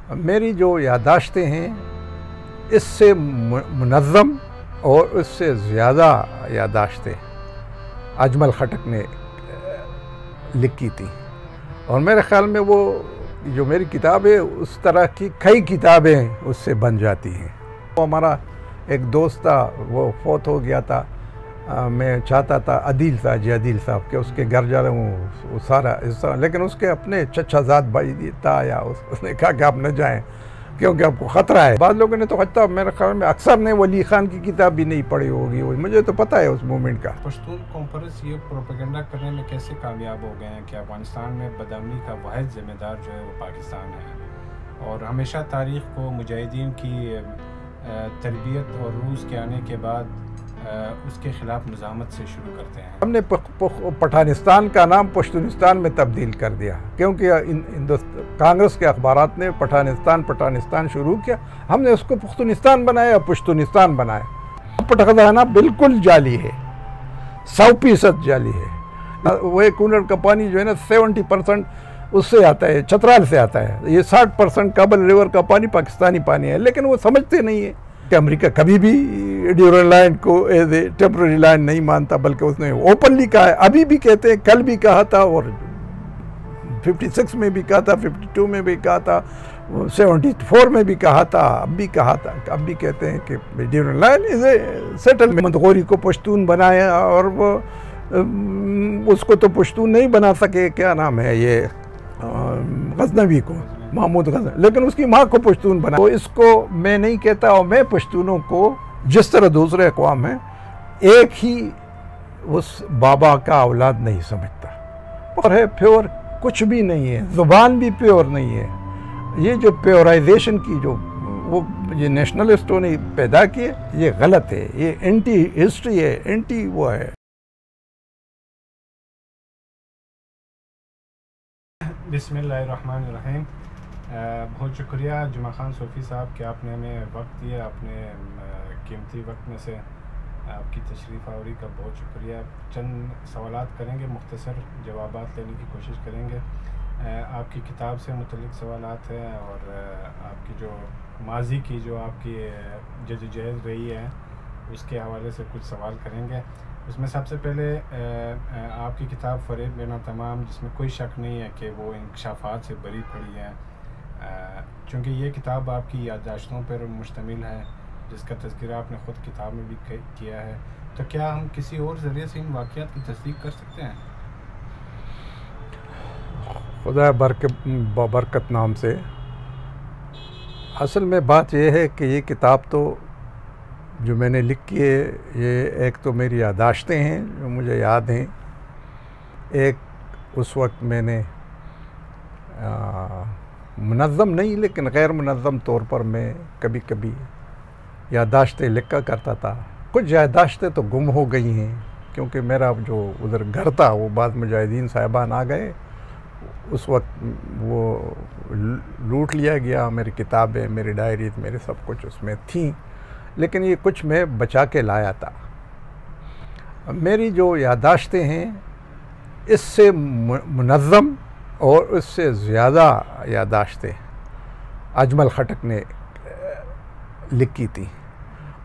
मेरी जो यादाश्तें हैं इससे मुनज़्ज़म और उससे ज़्यादा यादाश्तें अजमल खटक ने लिखी थी। और मेरे ख़्याल में वो जो मेरी किताब है उस तरह की कई किताबें उससे बन जाती हैं। वो हमारा एक दोस्त था, वो फौत हो गया था। मैं चाहता था अदील साहब के उसके घर जा रहा हूँ वो सारा हिस्सा, लेकिन उसके अपने चचाजाद भाई था या उसने कहा कि आप न जाएं क्योंकि आपको ख़तरा है। बाद लोगों ने तो हत्ता मेरे ख्याल में अक्सर ने वली खान की किताब भी नहीं पढ़ी होगी, मुझे तो पता है उस मूवमेंट का। पश्तून कॉन्फ्रेंस ये प्रोपेगेंडा करने में कैसे कामयाब हो गए हैं कि अफगानिस्तान में बदअमनी का वाहिद ज़िम्मेदार जो है वो पाकिस्तान है, और हमेशा तारीख़ को मुजाहिदीन की तरबियत और रूस के आने के बाद उसके ख़िलाफ़ मुज़ाहमत से शुरू करते हैं। हमने पठानिस्तान का नाम पश्तूनिस्तान में तब्दील कर दिया क्योंकि कांग्रेस के अखबारात ने पठानिस्तान शुरू किया, हमने उसको पख्तूनिस्तान बनाया, पश्तूनिस्तान बनाया। पटखदाना बिल्कुल जाली है, 100% जाली है। वो कूलर का पानी जो है ना 70% उससे आता है, चतराल से आता है। ये 60% काबल रिवर का पानी पाकिस्तानी पानी है, लेकिन वो समझते नहीं है कि अमेरिका कभी भी ड्यूरल लाइन को एज ए टेम्पररी लाइन नहीं मानता, बल्कि उसने ओपनली कहा है, अभी भी कहते हैं, कल भी कहा था और 56 में भी कहा था, 52 में भी कहा था, 74 में भी कहा था, अब भी कहा था, अब भी कहते हैं कि ड्यूरल लाइन इज ए सेटलमेंट। गोरी को पश्तून बनाया और वो उसको तो पश्तून नहीं बना सके, क्या नाम है ये गजनवी को, महमूद गजनवी, लेकिन उसकी माँ को पश्तून बना। तो इसको मैं नहीं कहता, और मैं पश्तूनों को जिस तरह दूसरे अक़वाम हैं एक ही उस बाबा का औलाद नहीं समझता, और है प्योर कुछ भी नहीं है, ज़ुबान भी प्योर नहीं है। ये जो प्योराइजेशन की जो वो ये नेशनलिस्टों ने पैदा किए, ये गलत है, ये एंटी हिस्ट्री है, एंटी वो है। बिस्मिल्लाहिर्रहमानिर्रहीम। बहुत शुक्रिया जुमा खान सूफ़ी साहब कि आपने हमें वक्त दिया, अपने कीमती वक्त में से आपकी तशरीफ़ आवरी का बहुत शुक्रिया। चंद सवालात करेंगे, मुख्तसर जवाबात लेने की कोशिश करेंगे। आपकी किताब से मुतल्लिक़ सवालात हैं और आपकी जो माजी की जो आपकी जद्दोजहद रही है उसके हवाले से कुछ सवाल करेंगे। उसमें सबसे पहले आपकी किताब फ़रेब बिना तमाम, जिसमें कोई शक नहीं है कि वो इंकशाफात से बरी पड़ी है, चूँकि ये किताब आपकी याददाश्तों पर मुश्तमिल है जिसका तज़किरा आपने ख़ुद किताब में भी किया है, तो क्या हम किसी और ज़रिए से इन वाक़यात की तस्दीक कर सकते हैं? खुदा बरकत नाम से असल में बात यह है कि ये किताब तो जो मैंने लिखी है, ये एक तो मेरी यादाश्तें हैं जो मुझे याद हैं, एक उस वक्त मैंने मुनज़्ज़म नहीं लेकिन गैर मुनज़्ज़म तौर पर मैं कभी कभी यादाश्तें लिखा करता था। कुछ यादाश्तें तो गुम हो गई हैं क्योंकि मेरा जो उधर घर था वो बाद मुजाहिदीन साहिबान आ गए, उस वक्त वो लूट लिया गया। मेरी किताबें, मेरी डायरीज, मेरे सब कुछ उसमें थी, लेकिन ये कुछ मैं बचा के लाया था। मेरी जो यादाश्तें हैं इससे मुनज़्ज़म और उससे ज़्यादा यादाश्तें अजमल खटक ने लिखी थी।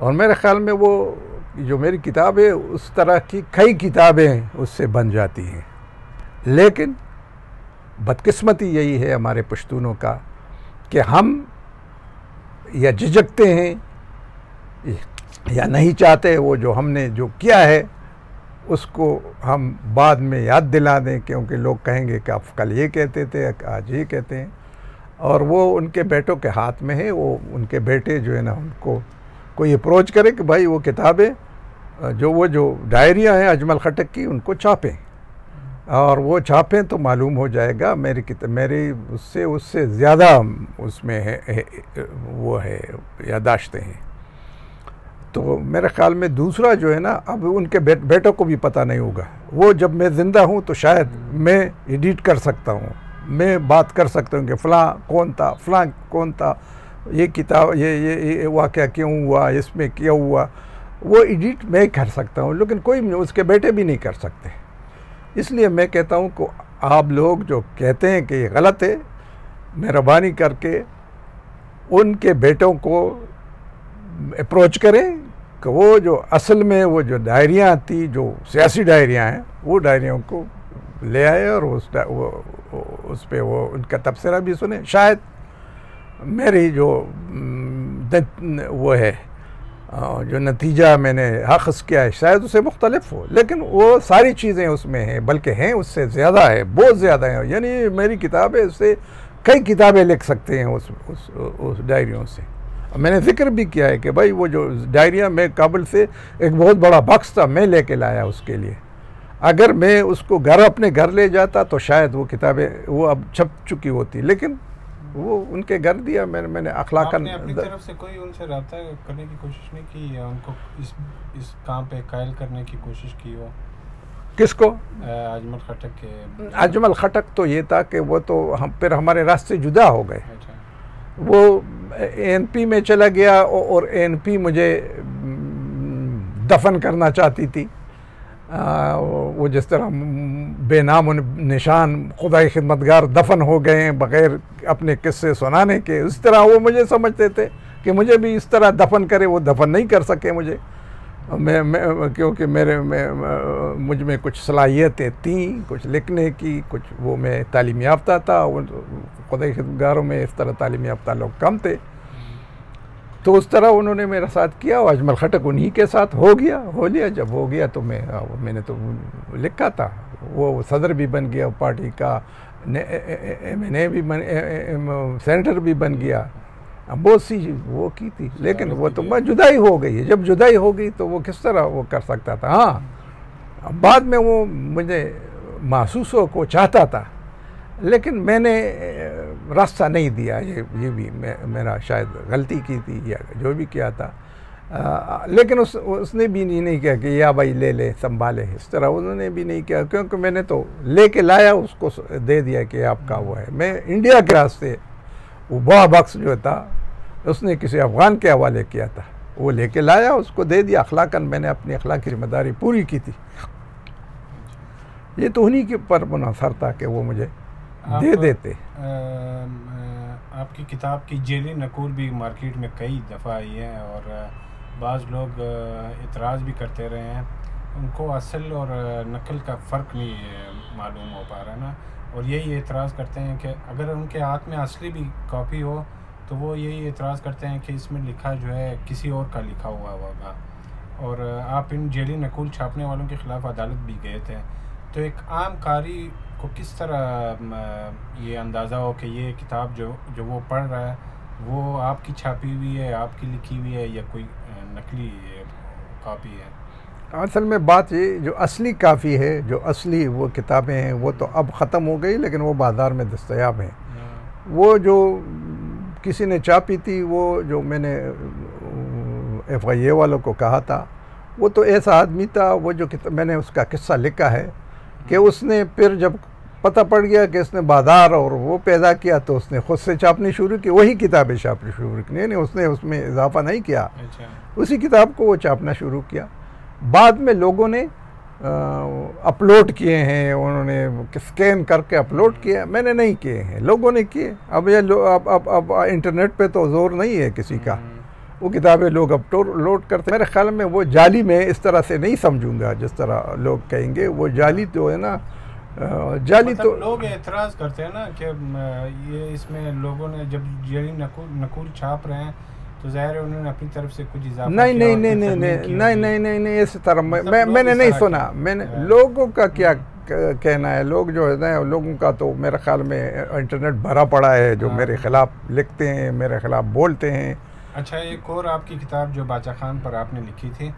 और मेरे ख़्याल में वो जो मेरी किताब है उस तरह की कई किताबें उससे बन जाती हैं, लेकिन बदकिस्मती यही है हमारे पश्तूनों का कि हम या झिझकते हैं या नहीं चाहते वो जो हमने जो किया है उसको हम बाद में याद दिला दें, क्योंकि लोग कहेंगे कि आप कल ये कहते थे, आज ये कहते हैं। और वो उनके बेटों के हाथ में है, वो उनके बेटे जो है ना उनको कोई अप्रोच करे कि भाई वो किताबें जो डायरियाँ हैं अजमल खटक की उनको छापें, और वो छापें तो मालूम हो जाएगा मेरी उससे ज़्यादा उसमें है वो है यादाश्तें हैं। तो मेरे ख़्याल में दूसरा जो है ना, अब उनके बेटों को भी पता नहीं होगा। वो जब मैं ज़िंदा हूँ तो शायद मैं एडिट कर सकता हूँ, मैं बात कर सकता हूँ कि फ़लाँ कौन था, ये किताब ये वाक़या क्यों हुआ, इसमें क्या हुआ, वो एडिट मैं कर सकता हूँ, लेकिन कोई उसके बेटे भी नहीं कर सकते। इसलिए मैं कहता हूँ कि आप लोग जो कहते हैं कि ये गलत है, मेहरबानी करके उनके बेटों को अप्रोच करें कि वो जो असल में वो जो डायरियाँ थी, जो सियासी डायरियाँ हैं, वो डायरियों को ले आए और उस पे वो उनका तबसरा भी सुने। शायद मेरी जो वो है जो नतीजा मैंने हासिल किया है शायद उससे मुख्तलिफ हो, लेकिन वो सारी चीज़ें उसमें हैं, बल्कि हैं उससे ज़्यादा है, बहुत ज़्यादा है। यानी मेरी किताब है, उससे कई किताबें लिख सकते हैं उस डायरियों से। मैंने जिक्र भी किया है कि भाई वो जो डायरिया मैं काबुल से एक बहुत बड़ा बक्स था, मैं लेके लाया उसके लिए। अगर मैं उसको अपने घर ले जाता तो शायद वो किताबें वो अब छप चुकी होती, लेकिन वो उनके घर दिया। मैंने अखलाकन अपनी तरफ से कोई उनसे रब्ता करने की कोशिश नहीं की या उनको इस काम पे कायल करने की कोशिश की हो? किसको? अजमल खटक के। अजमल खटक तो ये था कि वो तो फिर हमारे रास्ते जुदा हो गए। अच्छा। वो एएनपी में चला गया और एएनपी मुझे दफन करना चाहती थी। वो जिस तरह बेनाम निशान खुदाई खिदमतगार दफन हो गए हैं बग़ैर अपने किस्से सुनाने के, उस तरह वो मुझे समझते थे कि मुझे भी इस तरह दफन करे। वो दफन नहीं कर सके मुझे, क्योंकि मुझ में कुछ सलाहियतें थीं, कुछ लिखने की, कुछ वो मैं तालीम याफ्ता था। खुदाई खिदमतगारों में इस तरह तालीम याफ्ता लोग कम थे, तो उस तरह उन्होंने मेरा साथ किया। और अजमल खटक उन्हीं के साथ हो लिया। जब हो गया तो मैंने तो लिखा था, वो सदर भी बन गया पार्टी का, MNA भी सेनेटर भी बन गया, बहुत सी वो की थी। लेकिन वो तो जुदाई हो गई है। जब जुदाई हो गई तो वो किस तरह वो कर सकता था। हाँ, बाद में वो मुझे महसूस हो को चाहता था, लेकिन मैंने रास्ता नहीं दिया। ये भी मेरा शायद गलती की थी या जो भी किया था। लेकिन उसने भी नहीं किया कि या भाई ले संभाले, इस तरह उन्होंने भी नहीं किया, क्योंकि मैंने तो लेके लाया, उसको दे दिया कि आपका वो है। मैं इंडिया के रास्ते वो बड़ा बक्स जो था उसने किसी अफ़गान के हवाले किया था, वो लेके लाया, उसको दे दिया। अखलाकन मैंने अपनी अखलाकी जिम्मेदारी पूरी की थी। ये तो उन्हीं के पर मुनहसर था कि वो मुझे दे देते। आपकी किताब की जेली नकूल भी मार्केट में कई दफ़ा आई है और बाज़ लोग इतराज़ भी करते रहे हैं। उनको असल और नकल का फ़र्क नहीं मालूम हो पा रहा ना, और यही एतराज़ करते हैं कि अगर उनके हाथ में असली भी कॉपी हो तो वो यही एतराज़ करते हैं कि इसमें लिखा जो है किसी और का लिखा हुआ होगा। और आप इन जेली नकूल छापने वालों के ख़िलाफ़ अदालत भी गए थे, तो एक आम कारी को किस तरह ये अंदाज़ा हो कि ये किताब जो वो पढ़ रहा है वो आपकी छापी हुई है, आपकी लिखी हुई है, या कोई नकली कॉपी है? असल में बात ये, जो असली काफ़ी है, जो असली वो किताबें हैं, वो तो अब ख़त्म हो गई, लेकिन वो बाज़ार में दस्तयाब हैं। वो जो किसी ने छापी थी, वो जो मैंने FIA वालों को कहा था, वो तो ऐसा आदमी था, वो जो मैंने उसका किस्सा लिखा है कि उसने फिर जब पता पड़ गया कि इसने बाजार और वो पैदा किया, तो उसने खुद से छापनी शुरू की, वही किताबें छापनी शुरू की। नहीं, उसने उसमें इजाफा नहीं किया। अच्छा। उसी किताब को वो छापना शुरू किया। बाद में लोगों ने अपलोड किए हैं, उन्होंने स्कैन करके अपलोड किया, मैंने नहीं किए हैं, लोगों ने किए। अब ये अब इंटरनेट पे तो जोर नहीं है किसी का, वो किताबें लोग अब लोड करते। मेरे ख्याल में वो जाली में इस तरह से नहीं समझूंगा जिस तरह लोग कहेंगे। वो जाली तो है ना, जाली मतलब तो लोग एतराज़ करते हैं ना कि ये इसमें लोगों ने जब जेली नकूल छाप रहे हैं तो ज़ाहिर है उन्होंने अपनी तरफ से कुछ इजाफा नहीं किया नहीं और नहीं कुछ नहीं तरमीम नहीं की नहीं होगी। नहीं नहीं नहीं इस तरह मतलब मैंने इस नहीं तरह सुना। के- मैंने हाँ। लोगों का क्या कहना है, लोग जो है ना, लोगों का तो मेरे ख्याल में इंटरनेट भरा पड़ा है, जो हाँ। मेरे ख़िलाफ़ लिखते हैं, मेरे ख़िलाफ़ बोलते हैं। अच्छा, एक और आपकी किताब जो बादशाह खान पर आपने लिखी थी,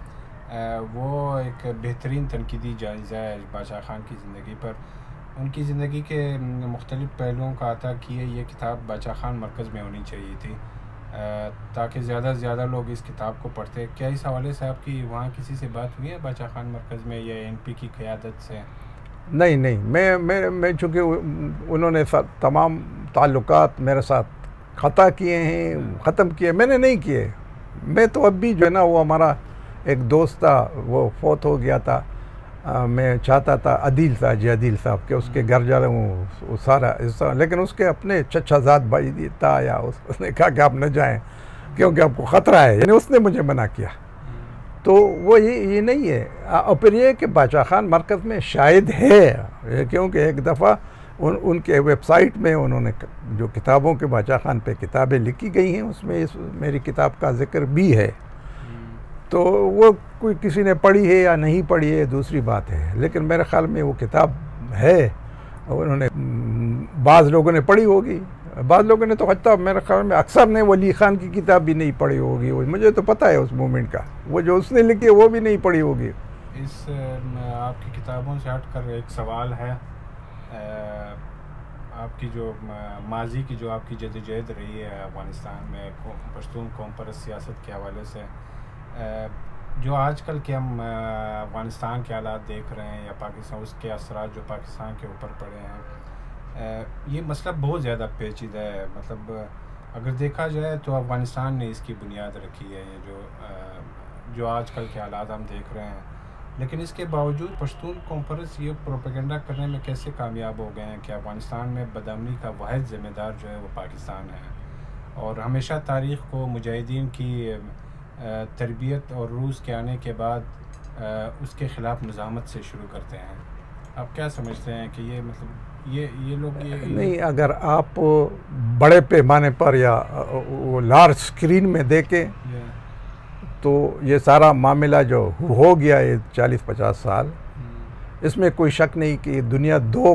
वो एक बेहतरीन तनकीदी जायज़ा है बादशाह खान की ज़िंदगी पर। उनकी ज़िंदगी के मुख्तलिफ़ पहलुओं का आता किए ये किताब बादशाह खान मरकज़ में होनी चाहिए थी, ताकि ज़्यादा से ज़्यादा लोग इस किताब को पढ़ते। क्या इस हवाले से आपकी वहाँ किसी से बात हुई है बादशाह खान मरकज़ में या NP की क़यादत से? नहीं नहीं, मैं चूँकि उन्होंने तमाम ताल्लुकात मेरे साथ ख़ता किए हैं, ख़त्म किए, मैंने नहीं किए। मैं तो अब भी जो है ना, वो हमारा एक दोस्त था, वो फौत हो गया था, मैं चाहता था अदील था जी, अदील साहब के उसके घर जा रहा हूँ, वो सारा हिस्सा, लेकिन उसके अपने चचाजाद भाई था या उसने कहा कि आप न जाएं क्योंकि आपको ख़तरा है, यानी उसने मुझे मना किया। तो वो ये नहीं है। और फिर ये कि बादशाह खान मरकज़ में शायद है, क्योंकि एक दफ़ा उनके वेबसाइट में उन्होंने जो किताबों के बादशाह खान पे किताबें लिखी गई हैं उसमें मेरी किताब का जिक्र भी है। तो वो कोई किसी ने पढ़ी है या नहीं पढ़ी है दूसरी बात है, लेकिन मेरे ख्याल में वो किताब है, उन्होंने बाज़ लोगों ने पढ़ी होगी, बाज़ लोगों ने तो हत्ता मेरे ख्याल में अक्सर ने वली खान की किताब भी नहीं पढ़ी होगी। वो मुझे तो पता है उस मूवमेंट का, वो जो उसने लिखी है वो भी नहीं पढ़ी होगी। इस आपकी किताबों से हटकर एक सवाल है, आपकी जो माजी की जो आपकी जदोजहद रही है अफ़गानिस्तान में पश्तून कौम परस्त सियासत के हवाले से, जो आजकल के हम अफ़गानिस्तान के हालात देख रहे हैं या पाकिस्तान उसके असरात जो पाकिस्तान के ऊपर पड़े हैं, ये मसला बहुत ज़्यादा पेचीदा है। मतलब अगर देखा जाए तो अफ़गानिस्तान ने इसकी बुनियाद रखी है, ये जो आजकल के हालात हम देख रहे हैं, लेकिन इसके बावजूद पश्तून कौम परस्त ये प्रोपेगेंडा करने में कैसे कामयाब हो गए हैं कि अफ़गानिस्तान में बदअमनी का वाहिद ज़िम्मेदार जो है वो पाकिस्तान है, और हमेशा तारीख़ को मुजाहिदीन की तरबियत और रूस के आने के बाद उसके ख़िलाफ़ मज़ामत से शुरू करते हैं। आप क्या समझते हैं कि ये मतलब ये लोग नहीं, अगर आप बड़े पैमाने पर या वो लार्ज स्क्रीन में देखें तो ये सारा मामला जो हो गया ये 40-50 साल, इसमें कोई शक नहीं कि दुनिया दो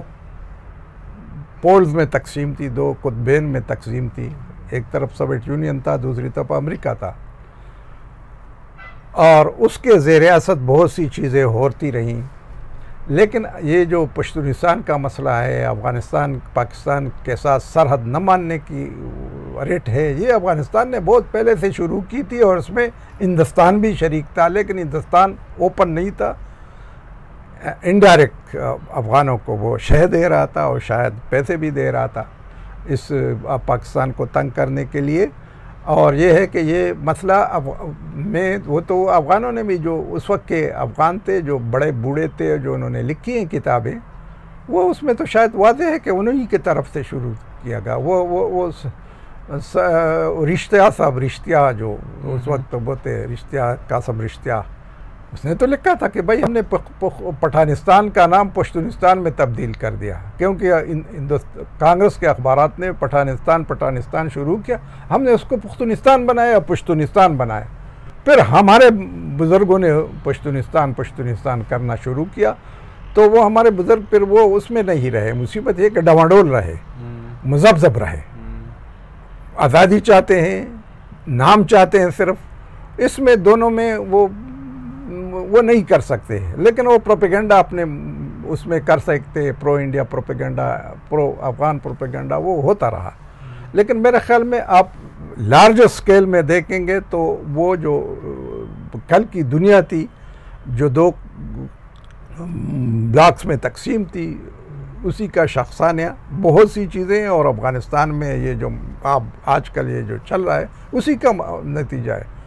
पोल्स में तकसीम थी, दो कुतबेन में तकसीम थी। एक तरफ सोवियत यूनियन था, दूसरी तरफ अमेरिका था, और उसके ज़ेर-ए-असद बहुत सी चीज़ें होती रहीं। लेकिन ये जो पश्तूनिस्तान का मसला है, अफ़गानिस्तान पाकिस्तान के साथ सरहद न मानने की रेट है, ये अफ़गानिस्तान ने बहुत पहले से शुरू की थी और इसमें हिंदुस्तान भी शरीक था, लेकिन हिंदुस्तान ओपन नहीं था। इनडायरेक्ट अफ़गानों को वो शह दे रहा था और शायद पैसे भी दे रहा था इस पाकिस्तान को तंग करने के लिए। और ये है कि ये मसला में वो तो अफ़गानों ने भी, जो उस वक्त के अफ़गान थे जो बड़े बूढ़े थे, जो उन्होंने लिखी हैं किताबें, वो उसमें तो शायद वाज़ेह है कि उन्हीं की तरफ से शुरू किया गया। वो रिश्तिया साहब, रिश्तिया जो उस वक्त बोलते रिश्तिया कासम रिश्तिया, उसने तो लिखा था कि भाई हमने पठानिस्तान का नाम पश्तूनिस्तान में तब्दील कर दिया, क्योंकि कांग्रेस के अखबारात ने पठानिस्तान शुरू किया, हमने उसको पख्तूनिस्तान बनाया, पश्तूनिस्तान बनाया। फिर हमारे बुज़ुर्गों ने पश्तूनिस्तान करना शुरू किया, तो वो हमारे बुज़ुर्ग फिर वो उसमें नहीं रहे। मुसीबत ये कि डवाडोल रहे, मुज़ब्ज़ब रहे, आज़ादी चाहते हैं, नाम चाहते हैं सिर्फ, इसमें दोनों में वो नहीं कर सकते। लेकिन वो प्रोपेगेंडा अपने उसमें कर सकते, pro India propaganda, pro Afghan propaganda, वो होता रहा। लेकिन मेरे ख्याल में आप लार्ज स्केल में देखेंगे तो वो जो कल की दुनिया थी, जो दो ब्लॉक्स में तकसीम थी, उसी का शख्सानिया बहुत सी चीज़ें, और अफ़गानिस्तान में ये जो आप आजकल ये जो चल रहा है उसी का नतीजा है।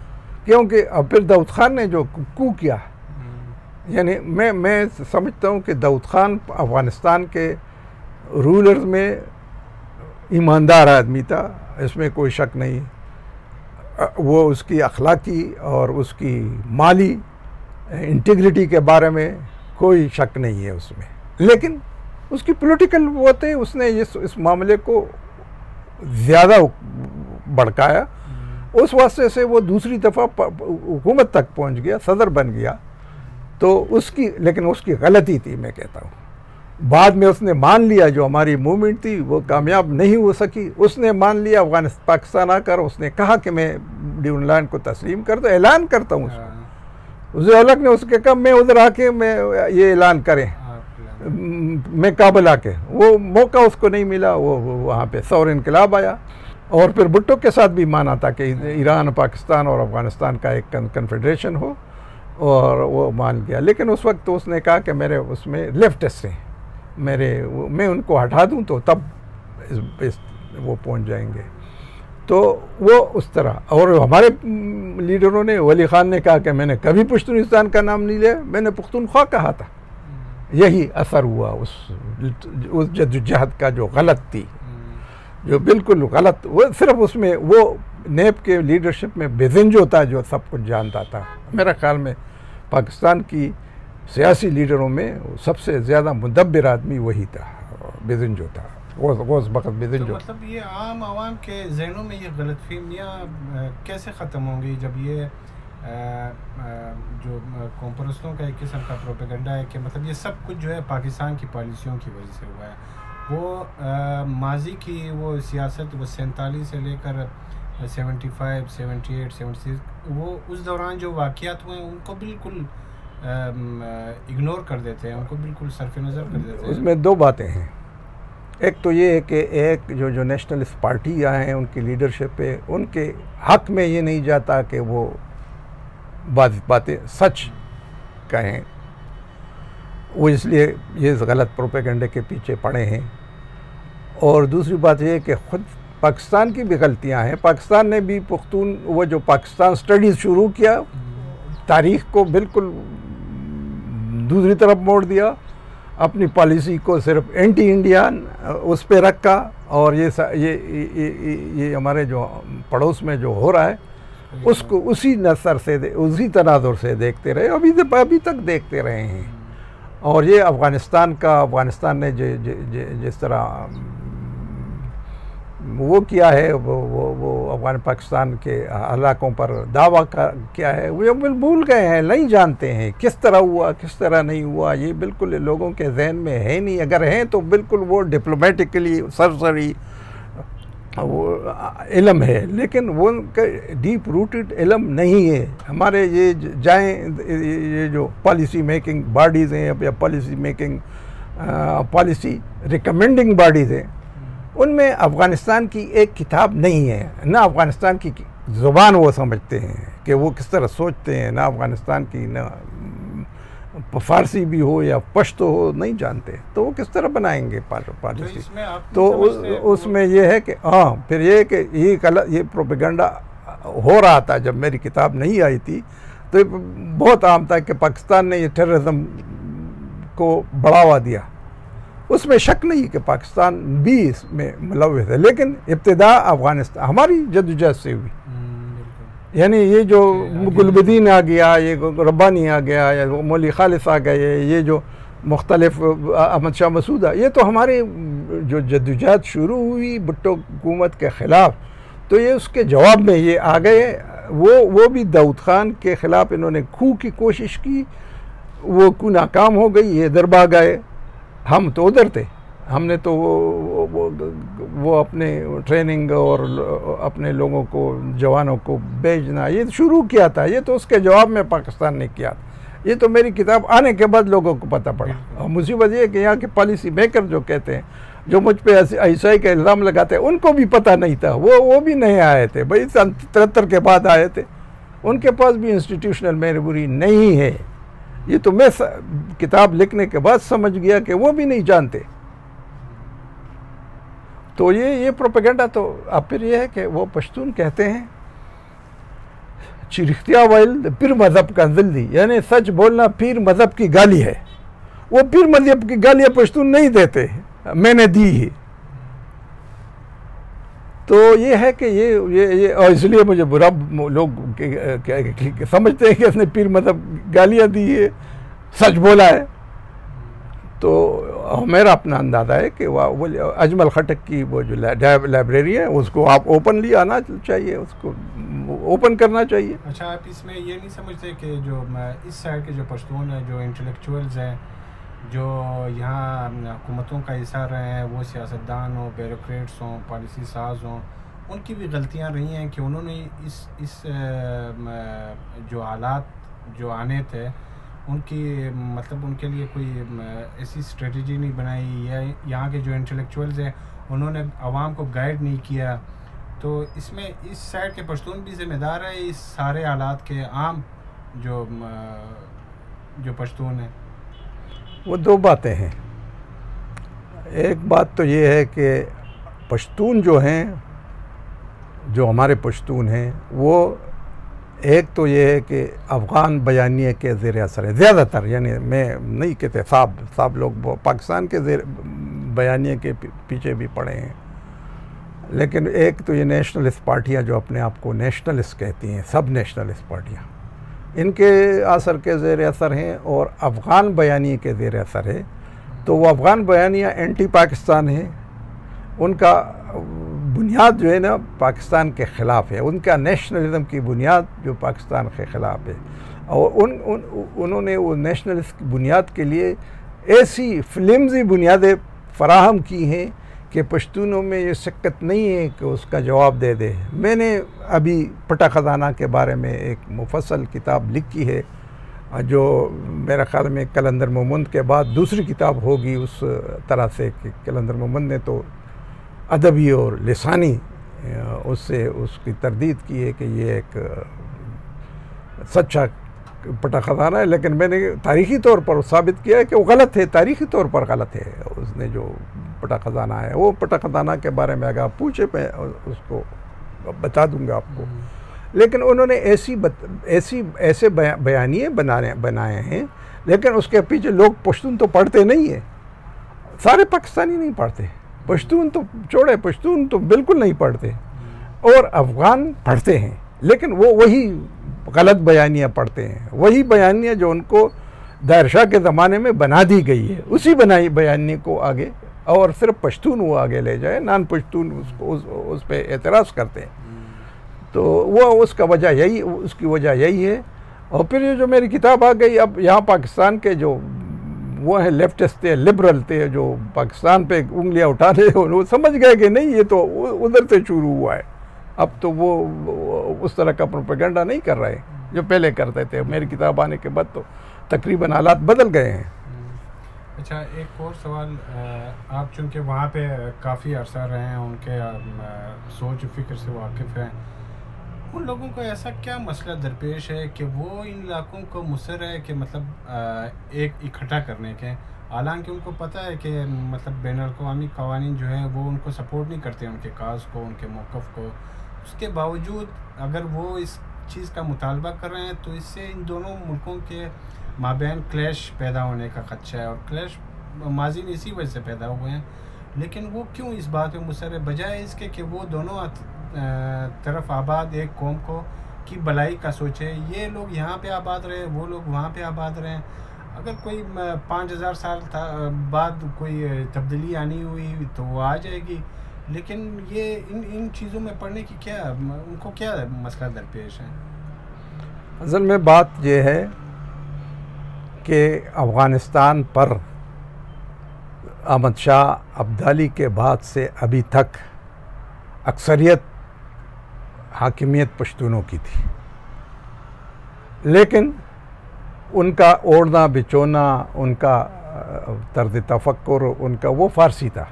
क्योंकि अब फिर दाऊद खान ने जो कू किया, यानी मैं समझता हूँ कि दाऊद खान अफ़गानिस्तान के रूलर्स में ईमानदार आदमी था, इसमें कोई शक नहीं। वो उसकी अखलाकी और उसकी माली इंटीग्रिटी के बारे में कोई शक नहीं है उसमें, लेकिन उसकी पॉलिटिकल वो थे, उसने इस मामले को ज़्यादा भड़काया। उस वास्ते से वो दूसरी दफ़ा हुकूमत तक पहुंच गया, सदर बन गया, तो उसकी, लेकिन उसकी गलती थी, मैं कहता हूँ। बाद में उसने मान लिया, जो हमारी मूवमेंट थी वो कामयाब नहीं हो सकी, उसने मान लिया। अफ़गानिस्तान पाकिस्तान आकर उसने कहा कि मैं ड्यूनलैंड को तस्लीम कर दो, ऐलान करता हूँ उसको। उसे अलग ने उसके कहा मैं उधर आके मैं ये ऐलान करें, मैं काबुल आके, वो मौका उसको नहीं मिला। वो वहाँ पे सौर इनकलाब आया, और फिर भुट्टो के साथ भी माना था कि ईरान, पाकिस्तान और अफ़गानिस्तान का एक कन्फेडरेशन हो, और वो मान गया। लेकिन उस वक्त तो उसने कहा कि मेरे उसमें लेफ्टिस्ट हैं, मैं उनको हटा दूं तो तब वो पहुंच जाएंगे। तो वो उस तरह, और हमारे लीडरों ने, वली खान ने कहा कि मैंने कभी पश्तूनिस्तान का नाम नहीं लिया, मैंने पुख्तूनख्वा कहा था। यही असर हुआ उस जद्दोजहद का जो गलत थी, जो बिल्कुल गलत। वो सिर्फ उसमें वो नेब के लीडरशिप में बेजिंजो था जो सब कुछ जानता था। मेरा ख्याल में पाकिस्तान की सियासी लीडरों में सबसे ज़्यादा मुदब्बिर आदमी वही था, बेजिंजो था, वो वक्त बेजिंजो। तो मतलब ये आम आवाम के जहनों में ये गलतफहमियाँ कैसे ख़त्म होंगी जब ये जो कॉम्परस्तों का एक किस्म का प्रोपेगेंडा है कि मतलब ये सब कुछ जो है पाकिस्तान की पॉलिसियों की वजह से हुआ है। वो माजी की वो सियासत वो 47 से लेकर 75, 78, 76 वो उस दौरान जो वाक़यात हुए उनको बिल्कुल इग्नोर कर देते हैं, उनको बिल्कुल सरफ नज़र कर देते हैं। उसमें दो बातें हैं। एक तो ये है कि एक जो नेशनलिस्ट पार्टियाँ हैं उनकी लीडरशिप पे उनके हक़ में ये नहीं जाता कि वो बातें सच कहें, वो इसलिए ये गलत प्रोपेगेंडे के पीछे पड़े हैं। और दूसरी बात ये है कि ख़ुद पाकिस्तान की भी गलतियां हैं। पाकिस्तान ने भी पुख्तून वो जो पाकिस्तान स्टडीज़ शुरू किया, तारीख़ को बिल्कुल दूसरी तरफ मोड़ दिया, अपनी पॉलिसी को सिर्फ एंटी इंडियन उस पर रखा, और ये हमारे जो पड़ोस में जो हो रहा है उसको उसी नज़र से उसी तनाजुर से देखते रहे, अभी तक देखते रहे हैं। और ये अफ़गानिस्तान ने जिस तरह वो किया है, वो अफ़गान पाकिस्तान के इलाकों पर दावा किया है, वो भूल गए हैं, नहीं जानते हैं किस तरह हुआ किस तरह नहीं हुआ। ये बिल्कुल लोगों के जहन में है नहीं, अगर हैं तो बिल्कुल वो डिप्लोमेटिकली सरसरी वो इल्म है, लेकिन वो उनका डीप रूटेड इल्म नहीं है। हमारे ये जो पॉलिसी मेकिंग बॉडीज़ हैं या पॉलिसी रिकमेंडिंग बॉडीज़ हैं, उनमें अफ़गानिस्तान की एक किताब नहीं है, ना अफ़गानिस्तान की ज़ुबान वो समझते हैं कि वो किस तरह सोचते हैं, ना अफ़गानिस्तान की ना फ़ारसी भी हो या पश्तो हो नहीं जानते, तो वो किस तरह बनाएंगे पॉलिसी। तो उसमें ये है कि हाँ, फिर ये कि ये प्रोपेगेंडा हो रहा था जब मेरी किताब नहीं आई थी, तो बहुत आम था कि पाकिस्तान ने ये टेररिज्म को बढ़ावा दिया। उसमें शक नहीं कि पाकिस्तान भी इसमें मुलव्वस है, लेकिन इब्तिदा अफ़गानिस्तान हमारी जद्दोजहद से हुई। यानी ये जो गुलबदीन आ गया, ये रब्बानी आ गया, या मौली खालिस आ गए, ये जो मुख्तलिफ अहमद शाह मसूद, ये तो हमारे जो जद्दोजहद शुरू हुई भुट्टो हुकूमत के ख़िलाफ़, तो ये उसके जवाब में ये आ गए। वो भी दाऊद ख़ान के ख़िलाफ़ इन्होंने खूह की कोशिश की, वो खूह नाकाम हो गई, ये इधर भाग गए। हम तो उधर थे, हमने तो वो अपने ट्रेनिंग और अपने लोगों को जवानों को भेजना ये शुरू किया था, ये तो उसके जवाब में पाकिस्तान ने किया। ये तो मेरी किताब आने के बाद लोगों को पता पड़ा। और मुसीबत ये है कि यहाँ के पॉलिसी मेकर जो कहते हैं, जो मुझ पे ऐसा का इल्ज़ाम लगाते हैं, उनको भी पता नहीं था, वो भी नहीं आए थे भाई, 73 के बाद आए थे, उनके पास भी इंस्टीट्यूशनल मेमोरी नहीं है। ये तो मैं किताब लिखने के बाद समझ गया कि वो भी नहीं जानते। तो ये प्रोपेगेंडा तो अब फिर ये है कि वो पश्तून कहते हैं चिरिख्तिया वाइल पीर मज़हब का जिल्दी, यानी सच बोलना पीर मज़हब की गाली है। वो पीर मज़हब की गालियाँ पश्तून नहीं देते, मैंने दी ही। तो ये है कि ये और इसलिए मुझे बुरा लोग समझते हैं कि उसने पीर मज़हब गालियाँ दी है, सच बोला है। तो मेरा अपना अंदाज़ा है कि वो अजमल खटक की वो जो लाइब्रेरी है उसको आप ओपनली आना चाहिए, उसको ओपन करना चाहिए। अच्छा, आप इसमें ये नहीं समझते कि जो इस साइड के जो पश्तून हैं, जो इंटेलेक्चुअल्स हैं, जो यहाँ हुकूमतों का हिस्सा रहे हैं, वो सियासतदान हों, ब्यूरोक्रेट्स हों, पॉलिसी साज हों, उनकी भी गलतियाँ रही हैं कि उन्होंने इस जो हालात जो आने थे उनकी मतलब उनके लिए कोई ऐसी स्ट्रेटजी नहीं बनाई, या यहाँ के जो इंटेलेक्चुअल्स हैं उन्होंने आवाम को गाइड नहीं किया। तो इसमें इस साइड के पश्तून भी ज़िम्मेदार है इस सारे हालात के, आम जो पश्तून हैं। वो दो बातें हैं। एक बात तो ये है कि पश्तून जो हैं, जो हमारे पश्तून हैं, वो एक तो ये है कि अफ़गान बयानिए के ज़ेर असर है ज़्यादातर, यानी मैं नहीं कहते, साहब लोग पाकिस्तान के बयानिए के पीछे भी पड़े हैं, लेकिन एक तो ये नेशनलिस्ट पार्टियां जो अपने आप को नेशनलिस्ट कहती हैं, सब नेशनलिस्ट पार्टियां, इनके असर के ज़ेर असर हैं, और अफ़गान बयानिए के ज़ेर असर है। तो वो अफ़गान बयानिया एंटी पाकिस्तान है, उनका बुनियाद जो है ना पाकिस्तान के ख़िलाफ़ है, उनका नेशनलिज़म की बुनियाद जो पाकिस्तान के ख़िलाफ़ है, और उन्होंने वो नेशनलिस्ट की बुनियाद के लिए ऐसी फ्लिमजी बुनियादें फ़राहम की हैं कि पश्तूनों में ये शक्कत नहीं है कि उसका जवाब दे दे। मैंने अभी पटा ख़ज़ाना के बारे में एक मुफस्सल किताब लिखी है, जो मेरा ख़्याल में कलंदर मोहम्मद के बाद दूसरी किताब होगी उस तरह से, कि कलंदर मोहम्मद ने तो अदबी और लिसानी उससे उसकी तरदीद की है कि ये एक सच्चा पटा ख़ज़ाना है, लेकिन मैंने तारीख़ी तौर पर साबित किया है कि वो गलत है, तारीख़ी तौर पर गलत है। उसने जो पटा ख़ज़ाना है, वो पटा ख़ज़ाना के बारे में अगर आप पूछे मैं उसको बता दूंगा आपको, लेकिन उन्होंने ऐसे बयानिए बनाए हैं, लेकिन उसके पीछे लोग पश्तून तो पढ़ते नहीं है, सारे पाकिस्तानी नहीं पढ़ते, पश्तून तो छोड़े, पश्तून तो बिल्कुल नहीं पढ़ते, और अफ़गान पढ़ते हैं, लेकिन वो वही गलत बयानियाँ पढ़ते हैं, वही बयानियाँ जो उनको दाहिर शाह के ज़माने में बना दी गई है, उसी बनाई बयानी को आगे, और सिर्फ पश्तून वो आगे ले जाए, नान पश्तून उसको उस पर एतराज़ करते हैं। तो वो उसकी वजह यही है। और फिर ये जो मेरी किताब आ गई, अब यहाँ पाकिस्तान के जो वो है लेफ्टिस्ट थे, लिबरल थे, जो पाकिस्तान पे उंगलियाँ उठा रहे, वो समझ गए कि नहीं ये तो उधर से शुरू हुआ है, अब तो वो उस तरह का प्रोपेगेंडा नहीं कर रहे जो पहले करते थे। मेरी किताब आने के बाद तो तकरीबन हालात बदल गए हैं। अच्छा, एक और सवाल, आप चूँकि वहाँ पे काफ़ी अरसा रहे हैं, उनके सोच फ़िक्र से वाकिफ़ हैं, उन लोगों को ऐसा क्या मसला दरपेश है कि वो इन इलाकों को मुसर है कि मतलब एक इकट्ठा करने के, हालांकि उनको पता है कि मतलब बैनुल-अक़वामी क़वानीन जो है वो उनको सपोर्ट नहीं करते, उनके काज को, उनके मौक़िफ़ को, उसके बावजूद अगर वो इस चीज़ का मुतालबा कर रहे हैं तो इससे इन दोनों मुल्कों के माबैन क्लैश पैदा होने का ख़दशा है, और क्लैश माजी में इसी वजह से पैदा हुए हैं। लेकिन वो क्यों इस बात में मुसर है, बजाय इसके कि वो दोनों तरफ आबाद एक कौम को की भलाई का सोचे, ये लोग यहाँ पे आबाद रहे, वो लोग वहाँ पे आबाद रहे। अगर कोई 5000 साल बाद कोई तब्दीली आनी हुई तो वो आ जाएगी, लेकिन ये इन चीज़ों में पढ़ने की क्या, उनको क्या मसला दरपेश है? असल में बात ये है कि अफ़गानिस्तान पर अहमद शाह अब्दाली के बाद से अभी तक अक्सरियत हाकिमियत पश्तूनों की थी, लेकिन उनका ओढ़ना बिचोना, उनका तर्ज तफक्कुर, उनका वो फ़ारसी था।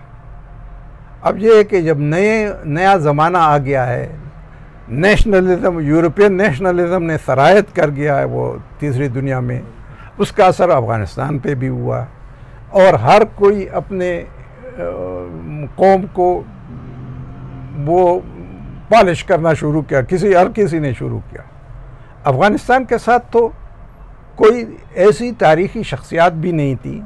अब ये है कि जब नया ज़माना आ गया है, नेशनलिज़म, यूरोपियन नेशनलिज़म ने सरायत कर गया है वो तीसरी दुनिया में, उसका असर अफ़गानिस्तान पे भी हुआ, और हर कोई अपने कौम को वो पॉलिश करना शुरू किया, हर किसी ने शुरू किया। अफ़गानिस्तान के साथ तो कोई ऐसी तारीख़ी शख्सियात भी नहीं थी,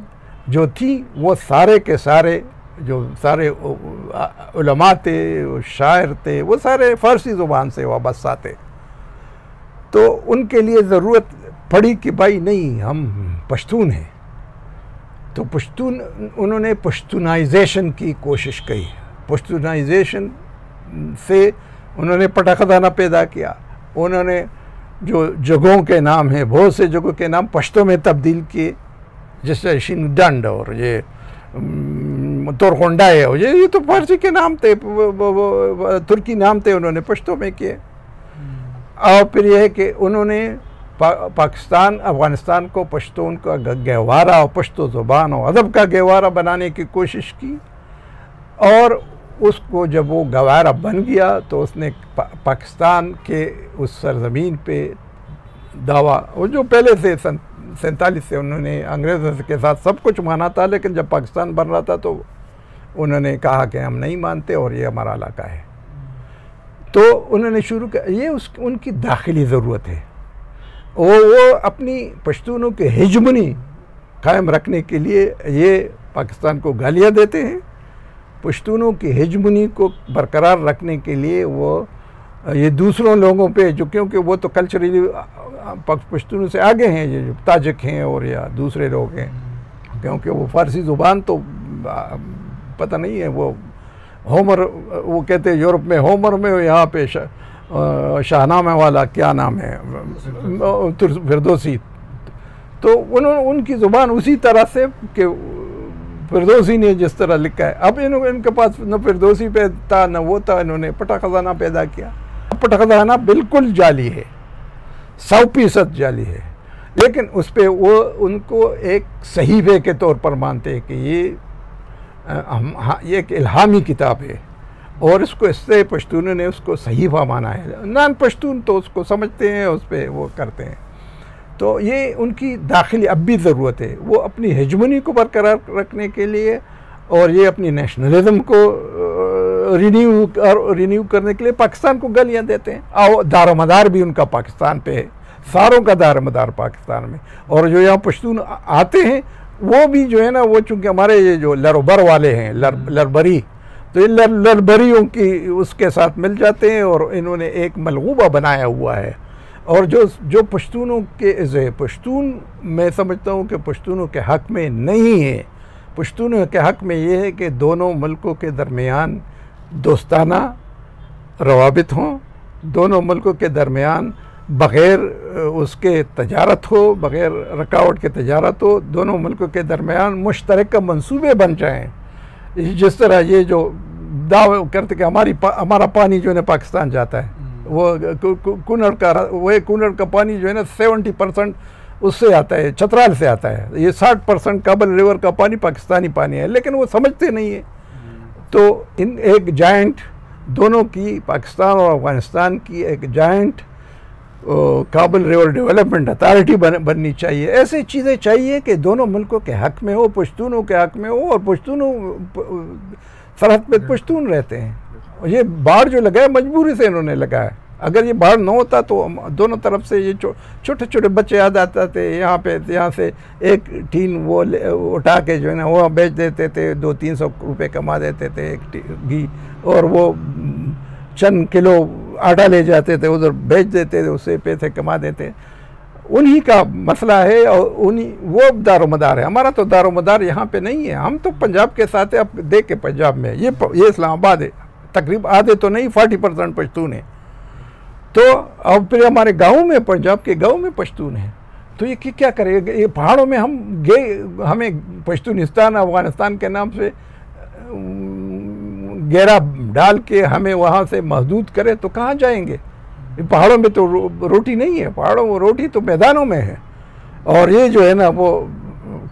जो थी वो सारे के सारे जो सारे उलमा थे, शायर थे, वो सारे फ़ारसी ज़ुबान से वाबस्ता थे। तो उनके लिए ज़रूरत पड़ी कि भाई नहीं, हम पश्तून हैं, तो पश्तून, उन्होंने पश्तूनाइजेशन की कोशिश की। पश्तूनाइजेशन से उन्होंने पटा ख़ज़ाना पैदा किया, उन्होंने जो जगहों के नाम हैं, बहुत से जगहों के नाम पश्तो में तब्दील किए, जैसे शिनडंड और ये तोरकोंडा है, ये तो फारसी के नाम थे, तुर्की नाम थे, उन्होंने पश्तो में किए। और फिर यह है कि उन्होंने पाकिस्तान, अफ़गानिस्तान को पश्तून का गहवारा और पश्तो ज़ुबान और अदब का गहवारा बनाने की कोशिश की, और उसको जब वो गहवारा बन गया तो उसने पाकिस्तान के उस सरज़मीन पे दावा, वो जो पहले से 47 से उन्होंने अंग्रेज़ों के साथ सब कुछ माना था, लेकिन जब पाकिस्तान बन रहा था तो उन्होंने कहा कि हम नहीं मानते और ये हमारा इलाका है। तो उन्होंने शुरू कर, ये उनकी दाखिली ज़रूरत है। वो अपनी पश्तूनों के हेजमनी कायम रखने के लिए ये पाकिस्तान को गालियाँ देते हैं। पश्तूनों की हेजमनी को बरकरार रखने के लिए वो ये दूसरों लोगों पे, जो क्योंकि वो तो कल्चरली पश्तूनों से आगे हैं, ये जो ताजिक हैं और या दूसरे लोग हैं, क्योंकि वो फ़ारसी ज़ुबान तो पता नहीं है। वो होमर, वो कहते हैं यूरोप में होमर में, यहाँ पे शाहनामे वाला क्या नाम है, फिरदौसी, तो उनकी ज़ुबान उसी तरह से कि फिरदौसी ने जिस तरह लिखा है। अब इनके पास न फिरदौसी पे था न वो था, इन्होंने पटा खजाना पैदा किया। पटा खजाना बिल्कुल जाली है, 100% जाली है, लेकिन उस पर वो उनको एक सहीफे के तौर पर मानते हैं कि ये एक इल्हामी किताब है, और इसको इससे पश्तूनों ने उसको सहीफा माना है। नान पश्तून तो उसको समझते हैं, उस पर वो करते हैं। तो ये उनकी दाखिली अब भी ज़रूरत है, वो अपनी हेजमनी को बरकरार रखने के लिए और ये अपनी नेशनलिज्म को रिन्यू करने के लिए पाकिस्तान को गालियाँ देते हैं। और दारोमदार भी उनका पाकिस्तान पे है, सारों का दारोमदार पाकिस्तान में। और जो यहाँ पश्तून आते हैं वो भी जो है ना, वो चूँकि हमारे ये जो लरबर वाले हैं, लरबरी, तो ये लरबरियों की उसके साथ मिल जाते हैं, और इन्होंने एक मलगूबा बनाया हुआ है। और जो पश्तूनों के पश्तून, मैं समझता हूँ कि पश्तूनों के हक़ में नहीं है। पश्तूनों के हक़ में ये है कि दोनों मुल्कों के दरमियान दोस्ताना रवाबित हों, दोनों मुल्कों के दरमियान बग़ैर उसके तजारत हो, बग़ैर रुकावट के तजारत हो, दोनों मुल्कों के दरमियान मुश्तरका मंसूबे बन जाएँ। जिस तरह ये जो दावा करते कि हमारा पानी जो है ना पाकिस्तान जाता है, वो कुनर का पानी जो है ना 70% उससे आता है, चतराल से आता है। ये 60% काबल रिवर का पानी पाकिस्तानी पानी है, लेकिन वो समझते नहीं है। तो इन एक जाइंट दोनों की, पाकिस्तान और अफ़गानिस्तान की एक जाइंट काबल रिवर डेवलपमेंट अथॉरिटी बननी चाहिए। ऐसी चीज़ें चाहिए कि दोनों मुल्कों के हक़ में हो, पश्तूनों के हक़ में हो, और पश्तूनों सरहद पे पश्तून रहते हैं। और ये बाढ़ जो लगा है मजबूरी से इन्होंने लगाया। अगर ये बाढ़ न होता तो दोनों तरफ से ये छोटे छोटे बच्चे याद आते थे, यहाँ से एक टीन वो उठा के जो है ना वो बेच देते थे, 200-300 रुपये कमा देते थे एक घी, और वो चंद किलो आटा ले जाते थे, उधर बेच देते थे, उससे पैसे कमा देते। उन्हीं का मसला है, और उन्हीं वो दारोमदार है। हमारा तो दारोमदार यहाँ पे नहीं है। हम तो पंजाब के साथ है। अब देख के पंजाब में ये इस्लामाबाद है, तकरीब आधे तो नहीं 40% पश्तून है। तो अब फिर हमारे गाँव में, पंजाब के गाँव में पश्तून है, तो ये क्या करेगा? ये पहाड़ों में हम गए, हमें पश्तूनिस्तान अफ़गानिस्तान के नाम से घेरा डाल के हमें वहाँ से महदूद करे तो कहाँ जाएंगे? पहाड़ों में तो रोटी नहीं है, पहाड़ों में रोटी तो मैदानों में है। और ये जो है ना वो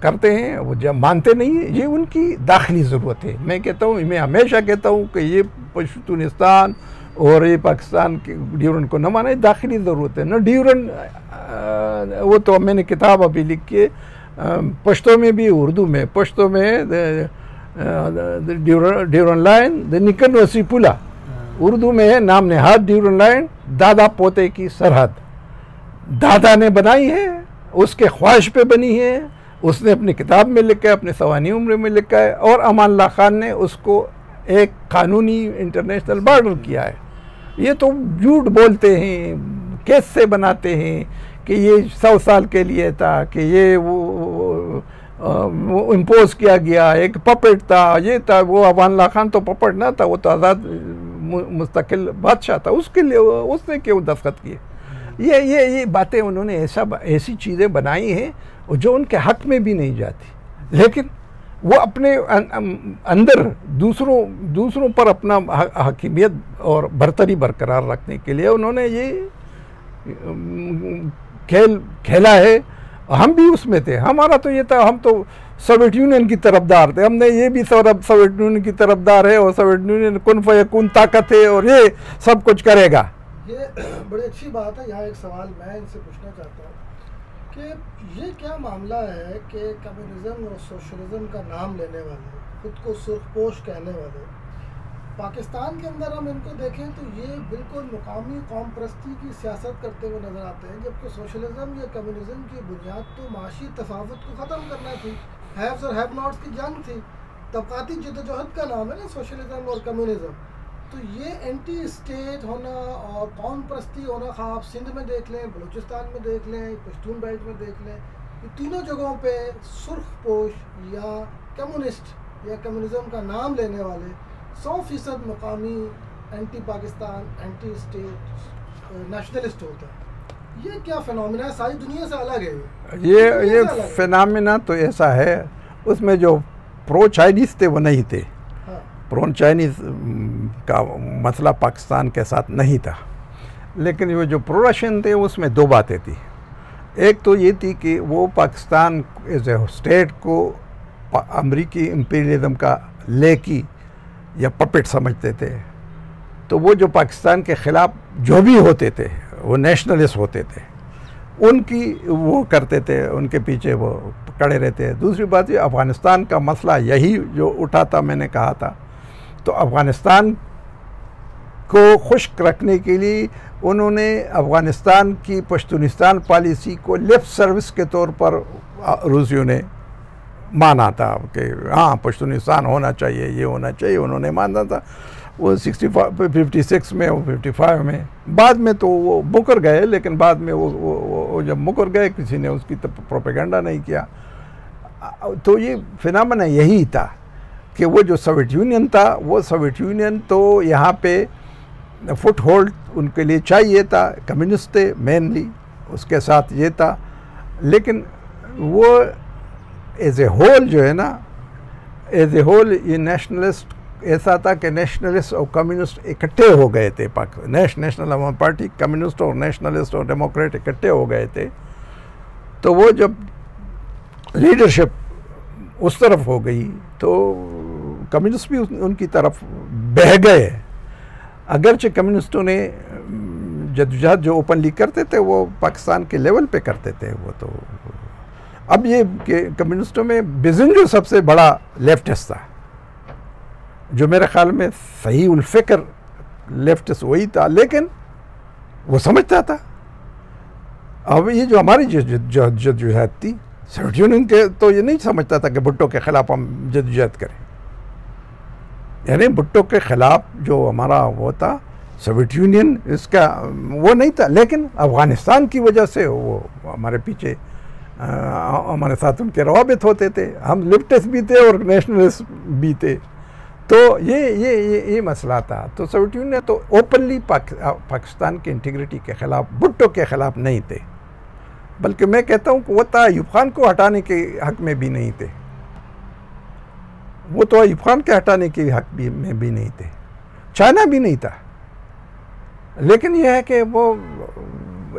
करते हैं, वो जब मानते नहीं है। ये उनकी दाखिली ज़रूरत है। मैं कहता हूँ, मैं हमेशा कहता हूँ कि ये पश्तूनिस्तान और ये पाकिस्तान के ड्यूरन को न माने, दाखिली ज़रूरत है। न ड्यूरन, वो तो मैंने किताब अभी लिख के पश्तो में भी, उर्दू में, पश्तो में ड्यूरन लाइन द निकन वसी पुला, उर्दू में है नाम नेहाद ड्यूरन लाइन, दादा पोते की सरहद। दादा ने बनाई है, उसके ख्वाहिश पे बनी है, उसने अपनी किताब में लिखा है, अपने सवानी उम्र में लिखा है, और अमान अल्लाह खान ने उसको एक कानूनी इंटरनेशनल बॉर्डर किया है। ये तो झूठ बोलते हैं, केस से बनाते हैं कि ये 100 साल के लिए था, कि ये वो इम्पोज किया गया, एक पपेट था, ये था वो। अमान अल्लाह खान तो पपेट ना था, वो तो आज़ाद मुस्तकिल बादशाह था, उसके लिए उसने क्यों दस्तखत किए? ये बातें उन्होंने ऐसी चीज़ें बनाई हैं जो उनके हक़ में भी नहीं जाती, लेकिन वो अपने अंदर दूसरों पर अपना हकीमियत और बरतरी बरकरार रखने के लिए उन्होंने ये खेल खेला है। हम भी उसमें थे। हमारा तो ये था, हम तो सोवियत यूनियन की तरफदार थे। हमने ये भी सोवियत यूनियन की तरफदार है, और सोवियत यूनियन कुन फयकून ताकत है, और ये सब कुछ करेगा। ये बड़ी अच्छी बात है। यहाँ एक सवाल मैं इनसे पूछना चाहता हूँ कि ये क्या मामला है कि कम्युनिज्म और सोशलिज्म का नाम लेने वाले, खुद को सुर्खपोश कहने वाले, पाकिस्तान के अंदर हम इनको देखें तो ये बिल्कुल मुकामी कौम परस्ती की सियासत करते हुए नज़र आते हैं, जबकि सोशलिज्म या कम्युनिज्म की बुनियाद तो माशी तफावत को ख़त्म करना थी, हैव्स और हैव नॉट्स की जंग थी, तबकाती जद्दोजहद का नाम है ना सोशलिज्म और कम्युनिज्म। तो ये एंटी स्टेट होना और कौम परस्ती होना, खा आप सिंध में देख लें, बलूचिस्तान में देख लें, पश्तून बेल्ट में देख लें, ये तीनों जगहों पे सुर्ख पोश या कम्युनिस्ट या कम्युनिज्म का नाम लेने वाले 100% मुकामी anti Pakistan, anti state nationalist होता है। ये क्या फिनोमिना है, सारी दुनिया से अलग है ये फिनोमिना तो ऐसा है, उसमें जो प्रो चाइनीज़ थे वो नहीं थे। प्रो चाइनीज़ का मसला पाकिस्तान के साथ नहीं था, लेकिन वो जो प्रो रशियन थे उसमें दो बातें थी। एक तो ये थी कि वो पाकिस्तान एज ए स्टेट को अमरीकी इम्पीरियलिज्म का लेकी या पपेट समझते थे, तो वो जो पाकिस्तान के ख़िलाफ़ जो भी होते थे वो नेशनलिस्ट होते थे, उनकी वो करते थे, उनके पीछे वो खड़े रहते हैं। दूसरी बात ये अफ़गानिस्तान का मसला यही जो उठा था, मैंने कहा था, तो अफ़गानिस्तान को खुश्क रखने के लिए उन्होंने अफ़गानिस्तान की पश्तूनिस्तान पॉलिसी को लिप सर्विस के तौर पर रूसियों ने माना था कि हाँ पश्तूनिस्तान होना चाहिए, ये होना चाहिए, उन्होंने माना था। वो 56 में, वो 55 में, बाद में तो वो मुकर गए, लेकिन बाद में वो जब मुकर गए किसी ने उसकी प्रोपेगेंडा नहीं किया। तो ये फिनोमेना यही था कि वो जो सोवियत यूनियन था, वो सोवियत यूनियन तो यहाँ पे फुट होल्ड उनके लिए चाहिए था, कम्युनिस्ट थे मेनली, उसके साथ ये था, लेकिन वो एज ए होल जो है ना, एज ए होल ये नेशनलिस्ट ऐसा था कि नेशनलिस्ट और कम्युनिस्ट इकट्ठे हो गए थे। नेशनल पार्टी कम्युनिस्ट और नेशनलिस्ट और डेमोक्रेट इकट्ठे हो गए थे। तो वो जब लीडरशिप उस तरफ हो गई तो कम्युनिस्ट भी उनकी तरफ बह गए। अगरचे कम्युनिस्टों ने जद्दोजहद जो ओपनली करते थे वो पाकिस्तान के लेवल पे करते थे। वो तो अब ये कि कम्युनिस्टों में बिज़न सबसे बड़ा लेफ्टिस्ट था, जो मेरे ख्याल में सही उल फिक्र लेफ्टिस्ट वही था, लेकिन वो समझता था। अब ये जो हमारी जद्दोजहद थी सोवियत यूनियन के, तो ये नहीं समझता था कि भुट्टो के ख़िलाफ़ हम जद्दोजहद करें, यानी भुट्टो के ख़िलाफ़ जो हमारा वो था सोवियत यूनियन, इसका वो नहीं था। लेकिन अफ़गानिस्तान की वजह से वो हमारे पीछे हमारे साथ उनके रवाबित होते थे, हम लेफ्टिस्ट भी थे और नेशनलिस्ट भी थे। तो ये मसला था। तो सोवियत यूनियन तो ओपनली पाकिस्तान की इंटीग्रिटी के ख़िलाफ़, भुट्टो के ख़िलाफ़ नहीं थे, बल्कि मैं कहता हूँ कि वो तो अयूब खान को हटाने के हक़ में भी नहीं थे, वो तो अयूब खान के हटाने के हक़ में भी नहीं थे, चाइना भी नहीं था। लेकिन यह है कि वो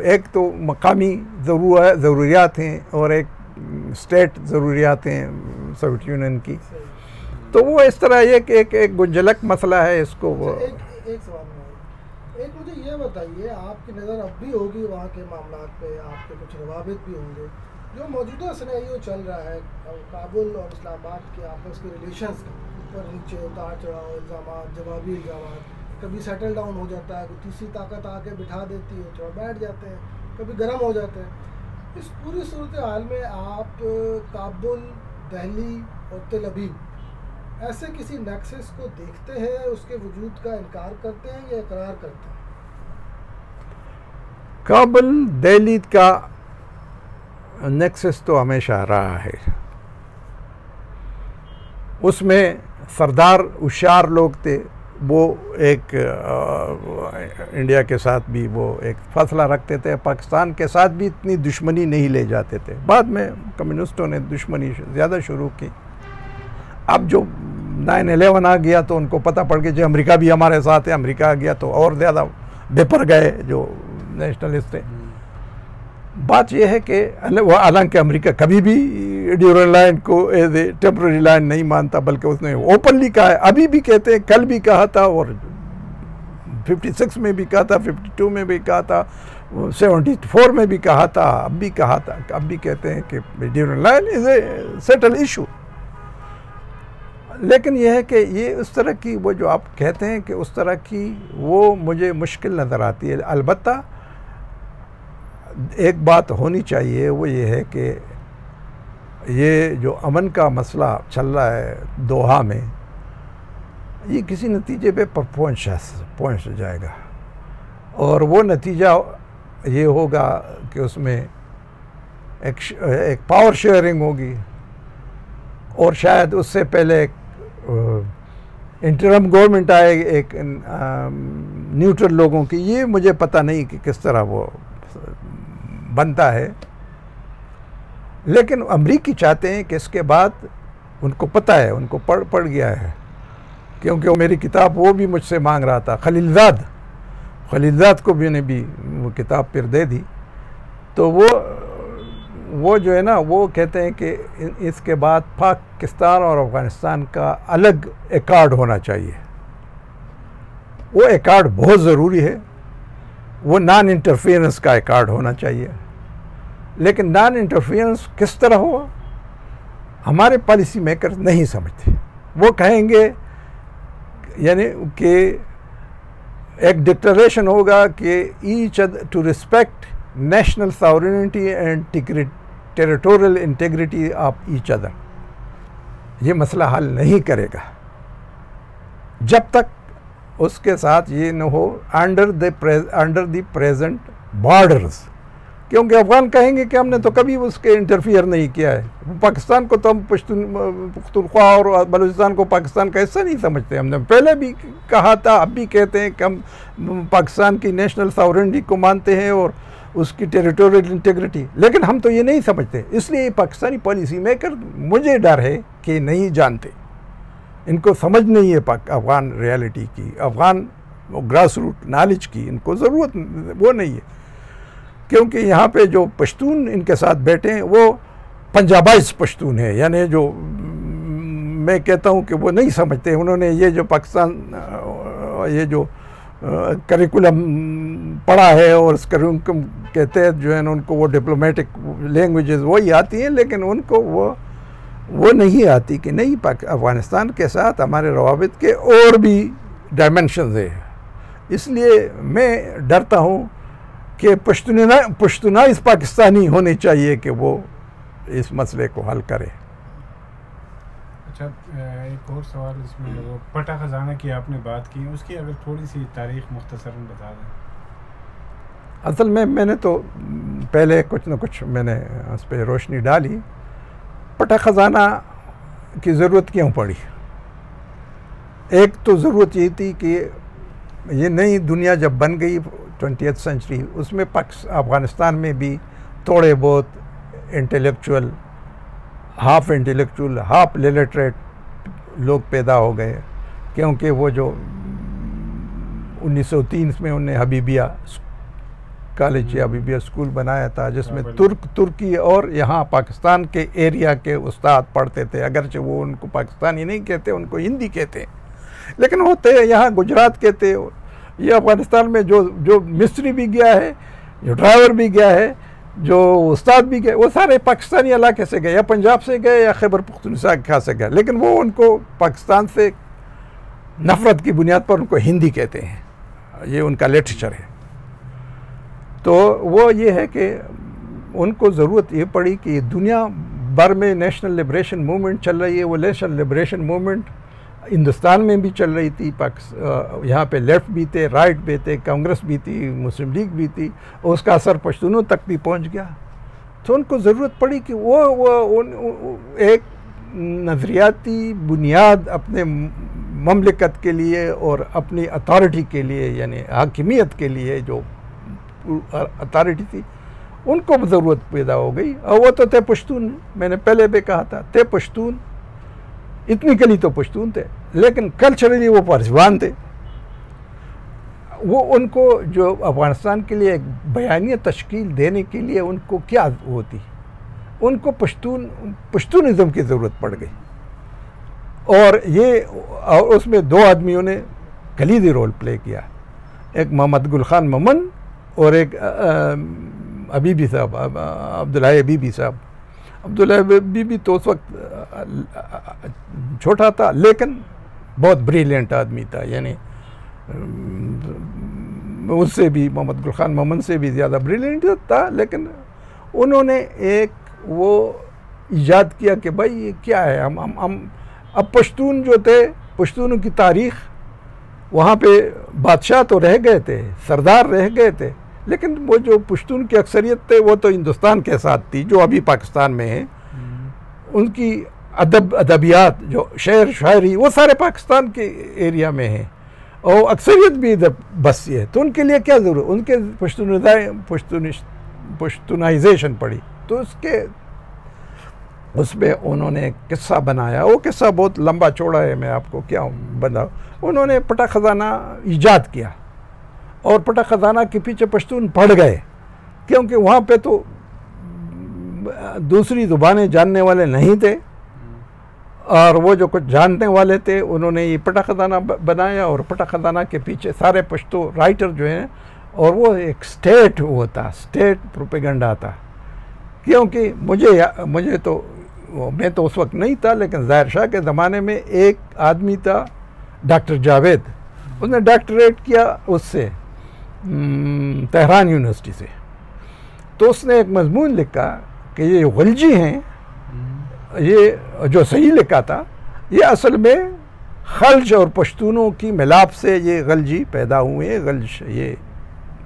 एक तो मकामी ज़रूरियात हैं और एक स्टेट ज़रूरियात हैं सोवियत यूनियन की, तो वो इस तरह एक गुंजलक मसला है इसको। वो एक सवाल एक मुझे ये बताइए, आपकी नज़र अब भी होगी वहाँ के मामलात पे, आपके कुछ रवाबित भी होंगे, जो मौजूदा सिनेरियो चल रहा है काबुल और इस्लामाबाद के आपस के रिलेशंस का, ऊपर नीचे उतार चढ़ाव, इल्ज़ाम, जवाबी इल्ज़ाम, कभी सेटल डाउन हो जाता है, कोई तीसरी ताकत आके बिठा देती है, थोड़ा बैठ जाते हैं, कभी गर्म हो जाते हैं। इस पूरी सूरत हाल में आप काबुल, दिल्ली और तेल अवीव ऐसे किसी नेक्सस को देखते हैं, उसके वजूद का इनकार करते हैं या इकरार करते हैं? काबुल दिल्ली का नेक्सस तो हमेशा रहा है, उसमें सरदार होशियार लोग थे, वो एक इंडिया के साथ भी वो एक फासला रखते थे, पाकिस्तान के साथ भी इतनी दुश्मनी नहीं ले जाते थे। बाद में कम्युनिस्टों ने दुश्मनी ज़्यादा शुरू की। अब जो 9/11 आ गया तो उनको पता पड़ गया जो अमेरिका भी हमारे साथ है, अमेरिका आ गया तो और ज़्यादा बेपर गए जो नेशनलिस्ट थे। बात यह है कि हालांकि अमेरिका कभी भी ड्यूरल लाइन को एज ए टेम्पररी लाइन नहीं मानता, बल्कि उसने ओपनली कहा है, अभी भी कहते हैं, कल भी कहा था और 56 में भी कहा था, 52 में भी कहा था, 74 में भी कहा था, अब भी कहा था, अब भी कहते हैं कि ड्यूरल line is a settle issue. लेकिन यह है कि ये उस तरह की वो जो आप कहते हैं कि उस तरह की वो मुझे मुश्किल नज़र आती है। अलबत्ता एक बात होनी चाहिए, वो ये है कि ये जो अमन का मसला चल रहा है दोहा में, ये किसी नतीजे पे पहुंच जाएगा, और वो नतीजा ये होगा कि उसमें एक पावर शेयरिंग होगी, और शायद उससे पहले एक इंटरम गवर्नमेंट आए एक न्यूट्रल लोगों की। ये मुझे पता नहीं कि किस तरह वो बनता है, लेकिन अमरीकी चाहते हैं कि इसके बाद, उनको पता है, उनको पढ़ गया है, क्योंकि वो मेरी किताब वो भी मुझसे मांग रहा था। खलीलजाद को भी ने भी वो किताब फिर दे दी। तो वो जो है ना, वो कहते हैं कि इसके बाद पाकिस्तान और अफ़गानिस्तान का अलग एकॉर्ड होना चाहिए। वो एकॉर्ड बहुत ज़रूरी है, वो नॉन इंटरफेरेंस का एकॉर्ड होना चाहिए। लेकिन नॉन इंटरफेरेंस किस तरह हो, हमारे पॉलिसी मेकर नहीं समझते। वो कहेंगे यानी कि एक डिक्लेरेशन होगा कि each to respect national sovereignty and territorial integrity of each other. ये मसला हल नहीं करेगा जब तक उसके साथ ये न हो अंडर द प्रेजेंट बॉर्डर्स। क्योंकि अफगान कहेंगे कि हमने तो कभी उसके इंटरफियर नहीं किया है। पाकिस्तान को तो हम पख्तूनख्वा और बलूचिस्तान को पाकिस्तान का हिस्सा नहीं समझते। हमने पहले भी कहा था, अब भी कहते हैं कि हम पाकिस्तान की नेशनल सॉवरेनिटी को मानते हैं और उसकी टेरिटोरियल इंटीग्रिटी, लेकिन हम तो ये नहीं समझते। इसलिए पाकिस्तानी पॉलिसी मेकर, मुझे डर है कि नहीं जानते, इनको समझ नहीं है अफगान रियलिटी की, अफगान ग्रास रूट नॉलेज की इनको ज़रूरत वो नहीं है। क्योंकि यहाँ पे जो पश्तून इनके साथ बैठे हैं वो पंजाबाइज पश्तून है, यानी जो मैं कहता हूँ कि वो नहीं समझते। उन्होंने ये जो पाकिस्तान ये जो करिकुलम पढ़ा है और उस करिकुलम के तहत जो है ना उनको वो डिप्लोमेटिक लैंग्वेजेस वही आती हैं, लेकिन उनको वो नहीं आती कि नहीं अफ़गानिस्तान के साथ हमारे रवाबित के और भी डायमेंशंस है। इसलिए मैं डरता हूँ कि पश्तूनाइज पाकिस्तानी होने चाहिए कि वो इस मसले को हल करे। अच्छा, एक और सवाल इसमें, वो पटा खजाना की आपने बात की, उसकी अगर थोड़ी सी तारीख मुख्तसरन बता दें। असल में मैंने तो पहले कुछ न कुछ मैंने उस पर रोशनी डाली। पटा खजाना की ज़रूरत क्यों पड़ी? एक तो ज़रूरत ये थी कि ये नई दुनिया जब बन गई 20th सेंचुरी, उसमें अफ़गानिस्तान में भी थोड़े बहुत intellectual, half intellectual half literate लोग पैदा हो गए। क्योंकि वो जो 1903 में उन्हें हबीबिया कॉलेज या हबीबिया स्कूल बनाया था, जिसमें तुर्की और यहाँ पाकिस्तान के एरिया के उस्ताद पढ़ते थे। अगरचे वो उनको पाकिस्तानी नहीं कहते, उनको हिंदी कहते हैं, लेकिन होते यहाँ गुजरात कहते। ये अफ़गानिस्तान में जो मिस्त्री भी गया है, जो ड्राइवर भी गया है, जो उस्ताद भी गए, वो सारे पाकिस्तानी इलाके से गए, या पंजाब से गए या खैबर पख्तूनख्वा से गए, लेकिन वो उनको पाकिस्तान से नफ़रत की बुनियाद पर उनको हिंदी कहते हैं। ये उनका लिटरेचर है। तो वो ये है कि उनको ज़रूरत ये पड़ी कि दुनिया भर में नेशनल लिबरेशन मूवमेंट चल रही है। वो नेशनल लिबरेशन मूवमेंट हिंदुस्तान में भी चल रही थी। यहाँ पे लेफ़्ट भी थे, राइट भी थे, कांग्रेस भी थी, मुस्लिम लीग भी थी, और उसका असर पश्तूनों तक भी पहुँच गया। तो उनको ज़रूरत पड़ी कि वो एक नज़रियाती बुनियाद अपने ममलिकत के लिए और अपनी अथॉरिटी के लिए, यानी हाकिमियत के लिए जो अथॉरिटी थी, उनको ज़रूरत पैदा हो गई। और वो तो थे पश्तून, मैंने पहले भी कहा था, थे पश्तून, इतनी तो पश्तून थे, लेकिन कल्चरली वो पारसिवान थे। वो उनको जो अफ़गानिस्तान के लिए एक बयानिया तश्कील देने के लिए उनको क्या होती, उनको पश्तूनिज़्म की ज़रूरत पड़ गई। और उसमें दो आदमियों ने कलीदी रोल प्ले किया, एक मोहम्मद गुल खान मोमन और एक हबीबी साहब, अब्दुल्ला हबीबी साहब। अब्दुल्ला बीबी तो उस वक्त छोटा था, लेकिन बहुत ब्रिलियंट आदमी था, यानी उससे भी, मोहम्मद गुल खान मोहम्मद से भी ज़्यादा ब्रिलियंट था। लेकिन उन्होंने एक वो ईजाद किया कि भाई ये क्या है, हम अब पश्तून जो थे, पश्तूनों की तारीख़, वहाँ पे बादशाह तो रह गए थे, सरदार रह गए थे, लेकिन वो जो पश्तून की अक्सरियत थे वो तो हिंदुस्तान के साथ थी, जो अभी पाकिस्तान में है। उनकी अदबियात, जो शेर शायरी, वो सारे पाकिस्तान के एरिया में है और अक्सरियत भी इधर बसी है। तो उनके लिए क्या ज़रूरत, उनके पश्तूनाइजेशन पड़ी। तो उसमें उन्होंने किस्सा बनाया। वो किस्सा बहुत लंबा चौड़ा है, मैं आपको क्या बताऊँ। उन्होंने पटा खजाना ईजाद किया और पटा खजाना के पीछे पश्तून पड़ गए, क्योंकि वहाँ पे तो दूसरी ज़ुबानें जानने वाले नहीं थे, और वो जो कुछ जानने वाले थे उन्होंने ये पटा खजाना बनाया। और पटा खजाना के पीछे सारे पश्तो राइटर जो हैं, और वो एक स्टेट होता, स्टेट प्रोपेगेंडा था। क्योंकि मुझे तो, मैं तो उस वक्त नहीं था, लेकिन ज़ाहिर शाह के ज़माने में एक आदमी था डॉक्टर जावेद, उसने डॉक्टरेट किया उससे, तेहरान यूनिवर्सिटी से। तो उसने एक मजमून लिखा कि ये गलजी हैं, ये जो सही लिखा था, ये असल में खल्ज और पश्तूनों की मिलाप से ये गलजी पैदा हुए हैं। गल्ज ये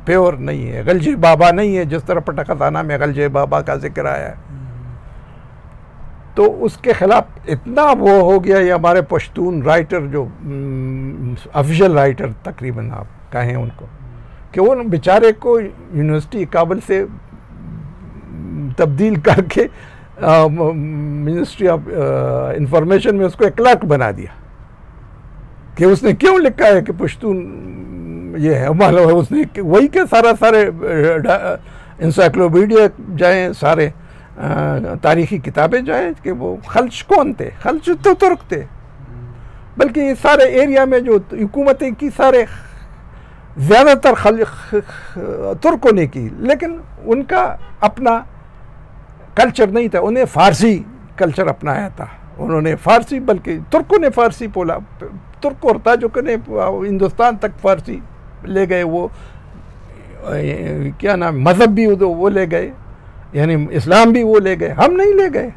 प्योर नहीं है, गलजी बाबा नहीं है, जिस तरह पटा खजाना में गलजे बाबा का जिक्र आया है। तो उसके ख़िलाफ़ इतना वो हो गया, ये हमारे पश्तून राइटर जो ऑफिशियल राइटर तकरीबन आप कहें उनको, कि वो बेचारे को यूनिवर्सिटी काबुल से तब्दील करके मिनिस्ट्री ऑफ इंफॉर्मेशन में उसको एक क्लर्क बना दिया। कि उसने क्यों लिखा है कि पश्तून ये है, मालूम है उसने वही के सारे इंसाइक्लोपीडिया जाएँ, सारे तारीख़ी किताबें जाएँ कि वो खल्ज कौन थे। खल्ज तो तुर्क थे, बल्कि ये सारे एरिया में जो हुकूमतें की सारे ज़्यादातर तुर्कों ने की, लेकिन उनका अपना कल्चर नहीं था। उन्हें फ़ारसी कल्चर अपनाया था, उन्होंने फ़ारसी, बल्कि तुर्कों ने फ़ारसी बोला। तुर्क और ताजुकों ने हिंदुस्तान तक फ़ारसी ले गए। वो क्या नाम, मज़हब भी वो ले गए, यानी इस्लाम भी वो ले गए। हम नहीं ले गए।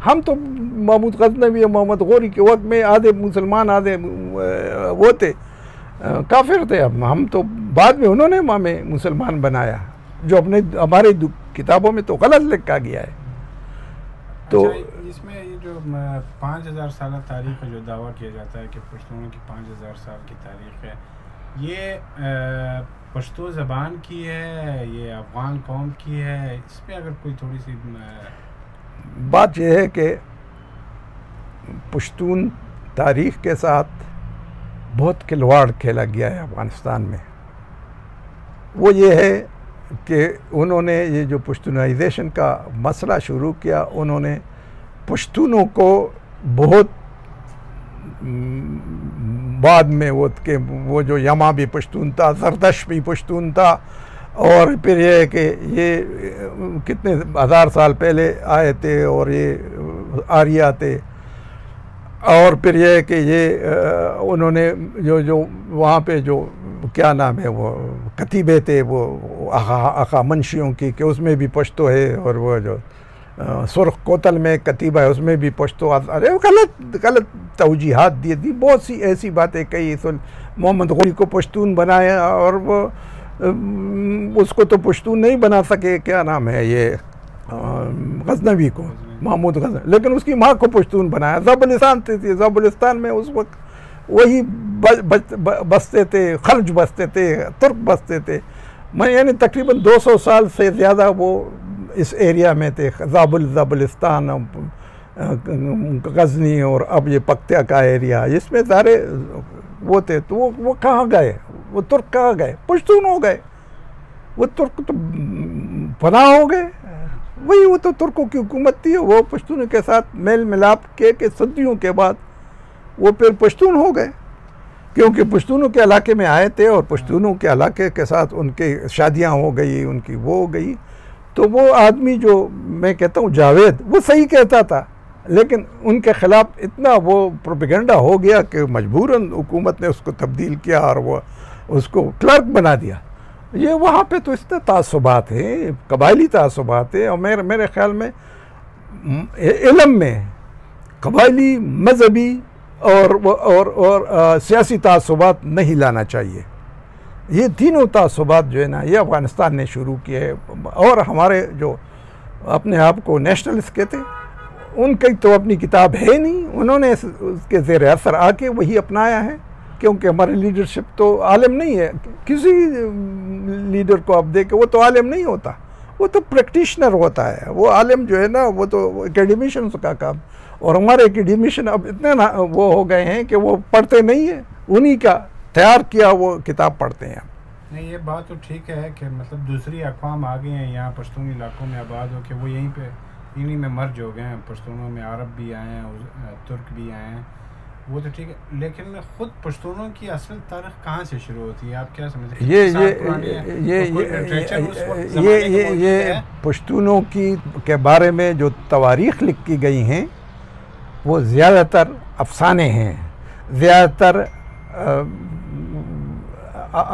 हम तो महमूद गज़नवी और मोहम्मद गौरी के वक्त में आधे मुसलमान आधे वो थे, काफिर थे। हम तो बाद में उन्होंने हमें मुसलमान बनाया, जो अपने हमारे किताबों में तो गलत लिखा गया है। तो अच्छा, इसमें ये जो 5000 साल तारीख़ का जो दावा किया जाता है कि पश्तूनों की 5000 साल की तारीख़ है, ये पश्तो ज़बान की है, ये अफ़गान कौम की है? इस पर अगर कोई थोड़ी सी बात यह है कि पश्तून तारीख़ के साथ बहुत खिलवाड़ खेला गया है अफ़गानिस्तान में। वो ये है कि उन्होंने ये जो पश्तूनाइजेशन का मसला शुरू किया, उन्होंने पश्तूनों को बहुत बाद में वो जो यमा भी पश्तून था, जरदश भी पश्तून था, और फिर ये कि ये कितने हज़ार साल पहले आए थे और ये आर्या थे। और फिर ये कि ये उन्होंने जो वहाँ पे जो क्या नाम है वो कतीबे थे, वो आखा मंशियों की, कि उसमें भी पश्तो है, और वो जो सुर्ख कोतल में कतीबा है उसमें भी पश्तो। अरे गलत तवजीहात दी थी, बहुत सी ऐसी बातें कही। मोहम्मद गौरी को पश्तून बनाया और वो उसको तो पश्तून नहीं बना सके, क्या नाम है ये गज़नवी को, महमूद गज़नवी, लेकिन उसकी माँ को पश्तून बनाया। ज़बलिस्तान थी, ज़बलिस्तान में उस वक्त वही बसते थे, खल्ज बसते थे, तुर्क बसते थे। मैं यानी तकरीबन 200 साल से ज़्यादा वो इस एरिया में थे, ज़बलिस्तान, गज़नी और अब ये पक्तिया का एरिया, इसमें सारे वो थे। तो वो कहाँ गए, वो तुर्क कहाँ गए, पश्तून हो गए। वो तुर्क तो पनाह हो गए, वही वो तो तुर्कों की हुकूमत थी। वो पश्तूनों के साथ मेल मिलाप के सदियों के बाद वो फिर पश्तून हो गए, क्योंकि पश्तूनों के इलाके में आए थे और पश्तूनों के इलाके के साथ उनके शादियां हो गई, उनकी वो हो गई। तो वो आदमी जो मैं कहता हूँ जावेद, वो सही कहता था, लेकिन उनके ख़िलाफ़ इतना वो प्रोपेगेंडा हो गया कि मजबूरन हुकूमत ने उसको तब्दील किया और वो उसको क्लर्क बना दिया। ये वहाँ पे तो इतने तासुबात हैं, कबायली तासुबात है, और मेरे ख़्याल में इल्म में कबायली, मजहबी और सियासी तासुबात नहीं लाना चाहिए। ये तीनों तासुबात जो है ना, ये अफ़गानिस्तान ने शुरू किए। और हमारे जो अपने आप को नेशनलिस्ट कहते, उनकी तो अपनी किताब है नहीं, उन्होंने उसके ज़ेर असर आके वही अपनाया है, क्योंकि हमारी लीडरशिप तो आलिम नहीं है। किसी लीडर को आप देखें, वो तो आलिम नहीं होता, वो तो प्रैक्टिशनर होता है। वो आलिम जो है ना, वो तो एकेडमिशियन का काम। और हमारे एकेडमिशियन अब इतने वो हो गए हैं कि वो पढ़ते नहीं है, उन्हीं का तैयार किया वो किताब पढ़ते हैं। नहीं, ये बात तो ठीक है कि मतलब दूसरी अक़वाम आ गई हैं यहाँ पश्तून इलाकों में आबाद हो के, वो यहीं पे इन्हीं में मर्ज हो गए हैं। पश्तूनों में अरब भी आए हैं, तुर्क भी आए हैं, वो तो ठीक है, लेकिन खुद पश्तूनों की असल तारीख कहाँ से शुरू होती है, आप क्या समझते हैं? ये पश्तूनों की के बारे में जो तवारीख लिखी गई हैं वो ज़्यादातर अफसाने हैं, ज़्यादातर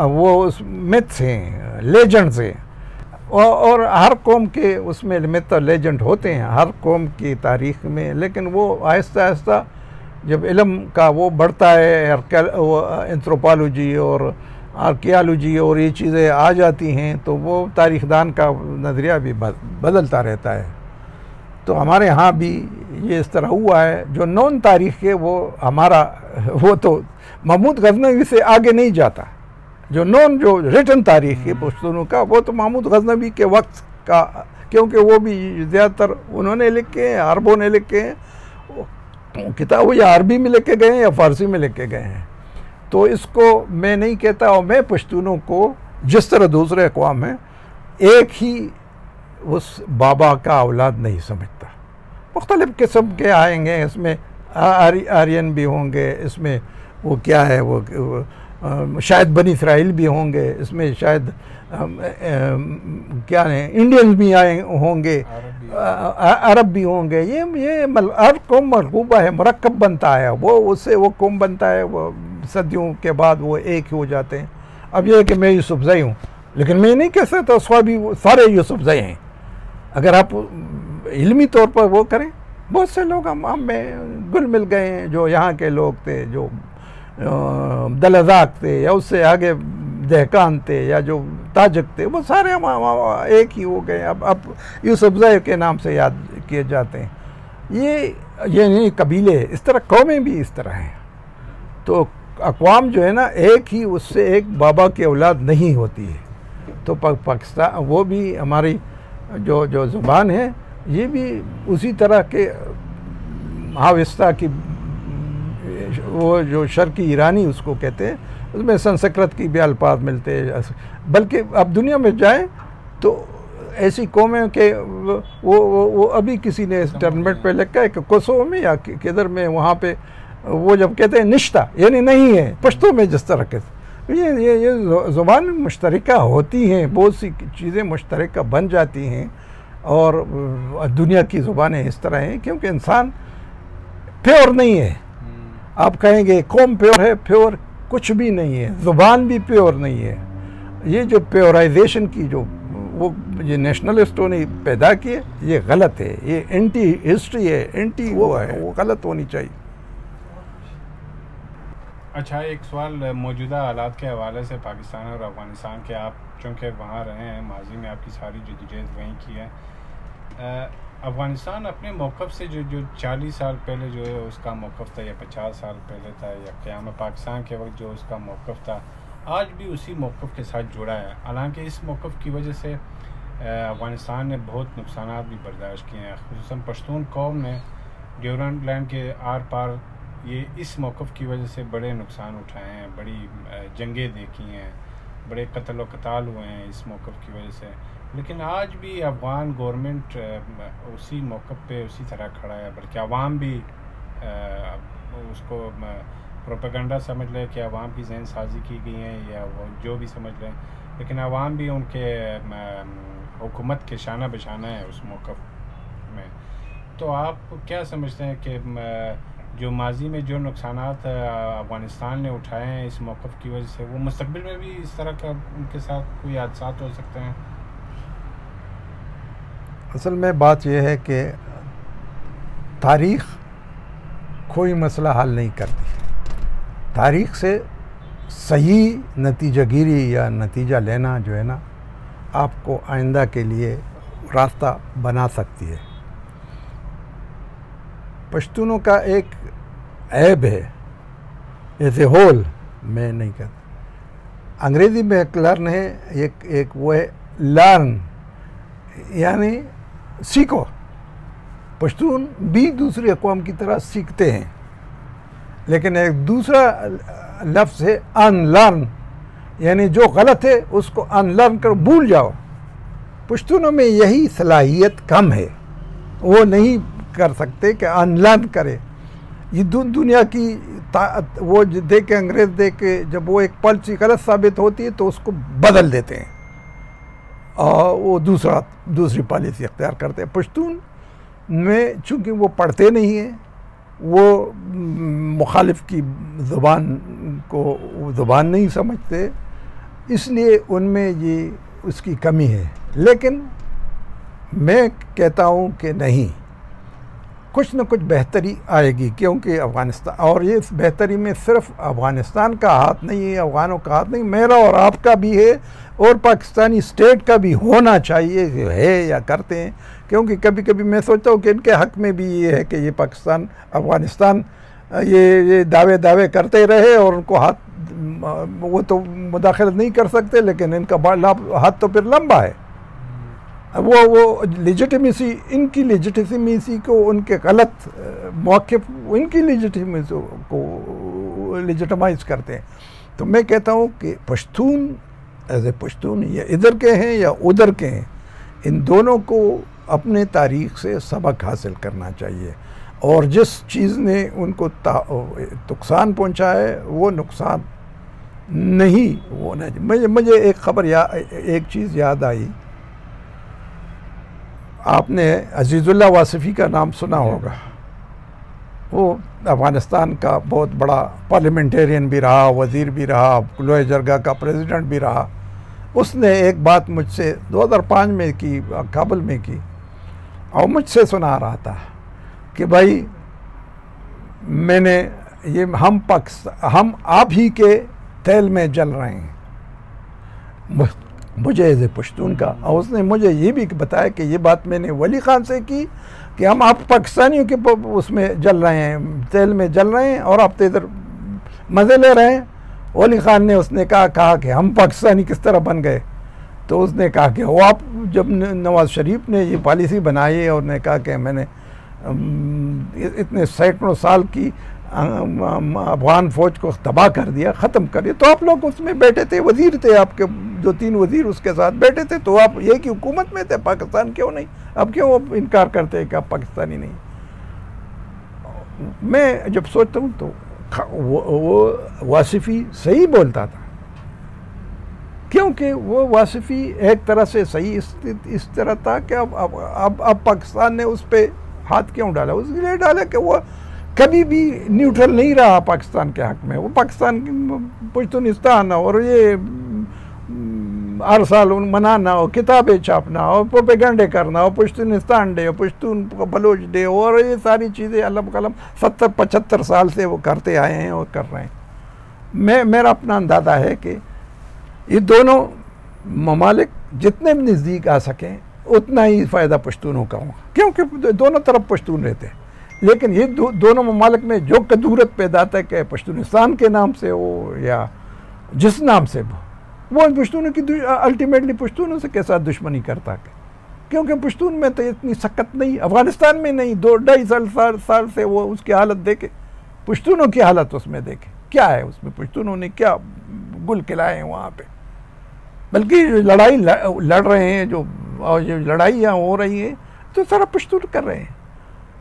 वो मिथ्स हैं, लेजेंड्स हैं। और हर कौम के उसमें मिथ और लेजेंड होते हैं, हर कौम की तारीख़ में। लेकिन वो आहिस्ता आहिस्ता जब इल्म का वो बढ़ता है, एंथ्रोपोलॉजी और आर्कियोलॉजी और ये चीज़ें आ जाती हैं, तो वो तारीख़दान का नज़रिया भी बदलता रहता है। तो हमारे यहाँ भी ये इस तरह हुआ है। जो नॉन तारीख़ है वो हमारा, वो तो महमूद गज़नवी से आगे नहीं जाता। जो नॉन, जो रिटन तारीख़ है पश्तूनों का, वो तो महमूद गज़नवी के वक्त का, क्योंकि वो भी ज़्यादातर उन्होंने लिखे हैं, अरबों ने लिखे हैं किताब, या अरबी में लिखे गए हैं या फ़ारसी में लिखे गए हैं। तो इसको मैं नहीं कहता, और मैं पश्तूनों को जिस तरह दूसरे अक़वाम हैं एक ही उस बाबा का औलाद नहीं समझता। मुख्तलिफ़ किस्म के आएंगे, इसमें आर्यन भी होंगे, इसमें वो क्या है वो शायद बनी इसराइल भी होंगे, इसमें शायद क्या है इंडियंस भी आए होंगे, अरब भी होंगे। ये हर कौम मरगूबा है, मरकब बनता है वो, उससे वो कौम बनता है, वो सदियों के बाद वो एक ही हो जाते हैं। अब ये है कि मैं यूसुफज़ई हूँ, लेकिन मैं नहीं कह सकता स्वाबी सारे यूसुफज़ई हैं। अगर आप इल्मी तौर पर वो करें, बहुत से लोग हम में गुल मिल गए हैं, जो यहाँ के लोग थे, जो दलजाक थे, या उससे आगे दहकान थे, या जो ताजक थे, वो सारे हम एक ही हो गए। अब यूसुफज़ई के नाम से याद किए जाते हैं। ये नहीं कबीले, इस तरह कौमें भी इस तरह हैं। तो अक़वाम जो है ना, एक ही, उससे एक बाबा की औलाद नहीं होती है। तो पाकिस्तान, वो भी हमारी जो ज़ुबान है, ये भी उसी तरह के हाविस्ता की, वो जो शर्की ईरानी उसको कहते हैं, उसमें संस्कृत की भी अल्फाज मिलते हैं। बल्कि अब दुनिया में जाएं तो ऐसी कौमें के वो अभी किसी ने इंटरनेट पे लिखा है कि कोसोवो में या किधर में, वहाँ पे वो जब कहते हैं निश्ता, यानी नहीं है, पश्तो में जिस तरह के ये ज़ुबान मुश्तरका होती हैं, बहुत सी चीज़ें मुश्तरका बन जाती हैं। और दुनिया की ज़ुबानें इस तरह हैं, क्योंकि इंसान प्योर नहीं है। आप कहेंगे कौम प्योर है, प्योर कुछ भी नहीं है, ज़ुबान भी प्योर नहीं है। ये जो प्योराइजेशन की जो वो ये नेशनलिस्टों ने पैदा की है, ये गलत है, ये एंटी हिस्ट्री है, एंटी वो है, वो गलत होनी चाहिए। अच्छा, एक सवाल मौजूदा हालात के हवाले से पाकिस्तान और अफ़गानिस्तान के, आप चूँकि वहाँ रहे हैं, माजी में आपकी सारी जदोजहद वहीं की है। अफ़गानिस्तान अपने मौक़िफ़ से जो 40 साल पहले जो है उसका मौक़िफ़ था, या 50 साल पहले था, या क़याम पाकिस्तान के वक्त जो उसका मौक़िफ़ था, आज भी उसी मौक़िफ़ के साथ जुड़ा है। हालांकि इस मौक़िफ़ की वजह से अफ़गानिस्तान ने बहुत नुकसान भी बर्दाश्त किए हैं। ख़ुसूसन पश्तून कौम ने ड्यूरेंट लैंड के आर पार ये इस मौक़िफ़ की वजह से बड़े नुकसान उठाए हैं, बड़ी जंगें देखी हैं, बड़े कत्ल व क़ताल हुए हैं इस मौक़िफ़ की वजह से। लेकिन आज भी अफ़गान गवर्नमेंट उसी मौक़िफ़ पे उसी तरह खड़ा है, बल्कि अवाम भी उसको प्रोपेगेंडा समझ लें कि अवाम की जहन साजी की गई है, या वो जो भी समझ लें, लेकिन अवाम भी उनके हुकूमत के शाना बशाना है उस मौक़िफ़ में। तो आप क्या समझते हैं कि जो माजी में जो नुकसानात अफ़गानिस्तान ने उठाए हैं इस मौक़िफ़ की वजह से, वो मुस्तक़बिल में भी इस तरह का उनके साथ कोई हादसात हो सकते हैं? असल में बात यह है कि तारीख़ कोई मसला हल नहीं करती। तारीख़ से सही नतीजा गिरी या नतीजा लेना जो है ना, आपको आइंदा के लिए रास्ता बना सकती है। पश्तूनों का एक ऐब है एज ए होल, मैं नहीं कहता। अंग्रेज़ी में एक लर्न है, एक वो है लर्न, यानी सीखो। पश्तून भी दूसरी अक़वाम की तरह सीखते हैं, लेकिन एक दूसरा लफ्ज़ है अनलर्न, यानी जो गलत है उसको अनलर्न कर भूल जाओ। पश्तूनों में यही सलाहियत कम है, वो नहीं कर सकते कि अनलर्न करे। ये दुनिया की वो देख के, अंग्रेज़ देख के, जब वो एक पॉलिसी गलत साबित होती है तो उसको बदल देते हैं और वो दूसरी पॉलिसी अख्तियार करते हैं। पश्तून में चूँकि वो पढ़ते नहीं हैं, वो मुखालिफ की ज़ुबान को ज़ुबान नहीं समझते, इसलिए उनमें ये उसकी कमी है। लेकिन मैं कहता हूँ कि नहीं, कुछ न कुछ बेहतरी आएगी, क्योंकि अफ़गानिस्तान, और ये इस बेहतरी में सिर्फ अफ़गानिस्तान का हाथ नहीं है, अफ़गानों का हाथ नहीं, मेरा और आपका भी है, और पाकिस्तानी स्टेट का भी होना चाहिए, है या करते हैं। क्योंकि कभी कभी मैं सोचता हूँ कि इनके हक़ में भी ये है कि ये पाकिस्तान अफ़गानिस्तान ये दावे करते रहे और उनको हाथ, वो तो मुदाखलत नहीं कर सकते, लेकिन इनका हाथ तो फिर लंबा है। वो लेजिटिमेसी, इनकी लेजिटिमेसी को उनके गलत मौक़िफ़ इनकी लेजिटिमेसी को लेजिटिमाइज़ करते हैं। तो मैं कहता हूँ कि पश्तून एज ए पश्तून, या इधर के हैं या उधर के हैं, इन दोनों को अपने तारीख़ से सबक हासिल करना चाहिए, और जिस चीज़ ने उनको नुकसान पहुँचाया है वो नुकसान नहीं होना चाहिए। मुझे एक ख़बर एक चीज़ याद आई, आपने अजीज़ुल्लाह वासिफ़ी का नाम सुना होगा। वो अफ़गानिस्तान का बहुत बड़ा पार्लियामेंटेरियन भी रहा, वज़ीर भी रहा, लोहे जरगा का प्रेसिडेंट भी रहा। उसने एक बात मुझसे 2005 में की, काबुल में की, और मुझसे सुना रहा था कि भाई मैंने ये हम आप ही के तेल में जल रहे हैं, मुझे एज ए पश्तून का। और उसने मुझे ये भी बताया कि ये बात मैंने वली ख़ान से की कि हम आप पाकिस्तानियों के उसमें जल रहे हैं, तेल में जल रहे हैं, और आप तो इधर मज़े ले रहे हैं। वली ख़ान ने उसने कहा कि हम पाकिस्तानी किस तरह बन गए। तो उसने कहा कि वो आप जब नवाज़ शरीफ ने ये पॉलिसी बनाई और ने कहा कि मैंने इतने सैकड़ों साल की अफ़गान फ़ौज को तबाह कर दिया, ख़त्म कर दिया, तो आप लोग उसमें बैठे थे, वज़ीर थे आपके, 2-3 वज़ीर उसके साथ बैठे थे, तो आप एक ही हुकूमत में थे, पाकिस्तान क्यों नहीं? अब क्यों आप इनकार करते हैं कि आप पाकिस्तानी नहीं? मैं जब सोचता हूँ तो वो वासिफ़ी सही बोलता था, क्योंकि वो वासिफ़ी एक तरह से सही इस तरह था कि अब पाकिस्तान ने उस पर हाथ क्यों डाला? उसके लिए डाला कि वो कभी भी न्यूट्रल नहीं रहा पाकिस्तान के हक़ में। वो पाकिस्तान की पश्तूनिस्तान और ये हर साल मनाना और किताबें छापना और प्रोपेगेंडे करना और पश्तूनिस्तान डे और पश्तून बलोच डे और ये सारी चीज़ें अलम कलम 70-75 साल से वो करते आए हैं और कर रहे हैं। मेरा अपना अंदाज़ा है कि ये दोनों ममालिक जितने भी नज़दीक आ सकें उतना ही फ़ायदा पश्तूनों का होगा, क्योंकि दोनों तरफ पश्तून रहते हैं। लेकिन ये दोनों ममालिक में जो कदूरत पैदा आता है कि पश्तूनिस्तान के नाम से हो या जिस नाम से वो पश्तूनों की अल्टीमेटली पश्तूनों से के साथ दुश्मनी करता है, क्योंकि पश्तून में तो इतनी सख्त नहीं, अफ़गानिस्तान में नहीं, 2-2.5 साल से वो उसकी हालत देखे, पश्तूनों की हालत उसमें देखे, क्या है उसमें, पश्तूनों ने क्या गुल खिलाए हैं वहाँ पे। बल्कि लड़ाई लड़ रहे हैं जो लड़ाइयाँ हो रही हैं तो सारा पश्तून कर रहे हैं,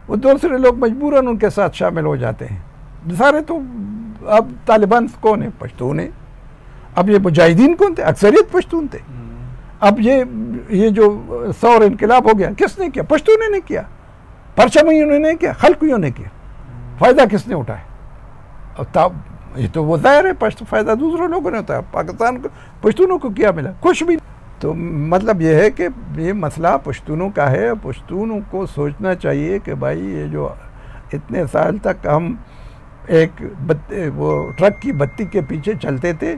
वो दूसरे लोग मजबूरन उनके साथ शामिल हो जाते हैं। सारे तो अब तालिबान कौन है? पश्तून है। अब ये मुजाहिदीन कौन थे? अक्सरियत पश्तून थे। अब ये जो सौर इनकलाब हो गया, किसने किया? पश्तूनों ने किया, परचमियों ने किया, खलकियों ने किया। फ़ायदा किसने उठाया? और तब ये तो वो ज़ाहिर है फ़ायदा दूसरों लोगों ने होता है। पाकिस्तान को पश्तूनों को क्या मिला? कुछ भी। तो मतलब ये है कि ये मसला पश्तूनों का है। पश्तूनों को सोचना चाहिए कि भाई ये जो इतने साल तक हम एक वो ट्रक की बत्ती के पीछे चलते थे,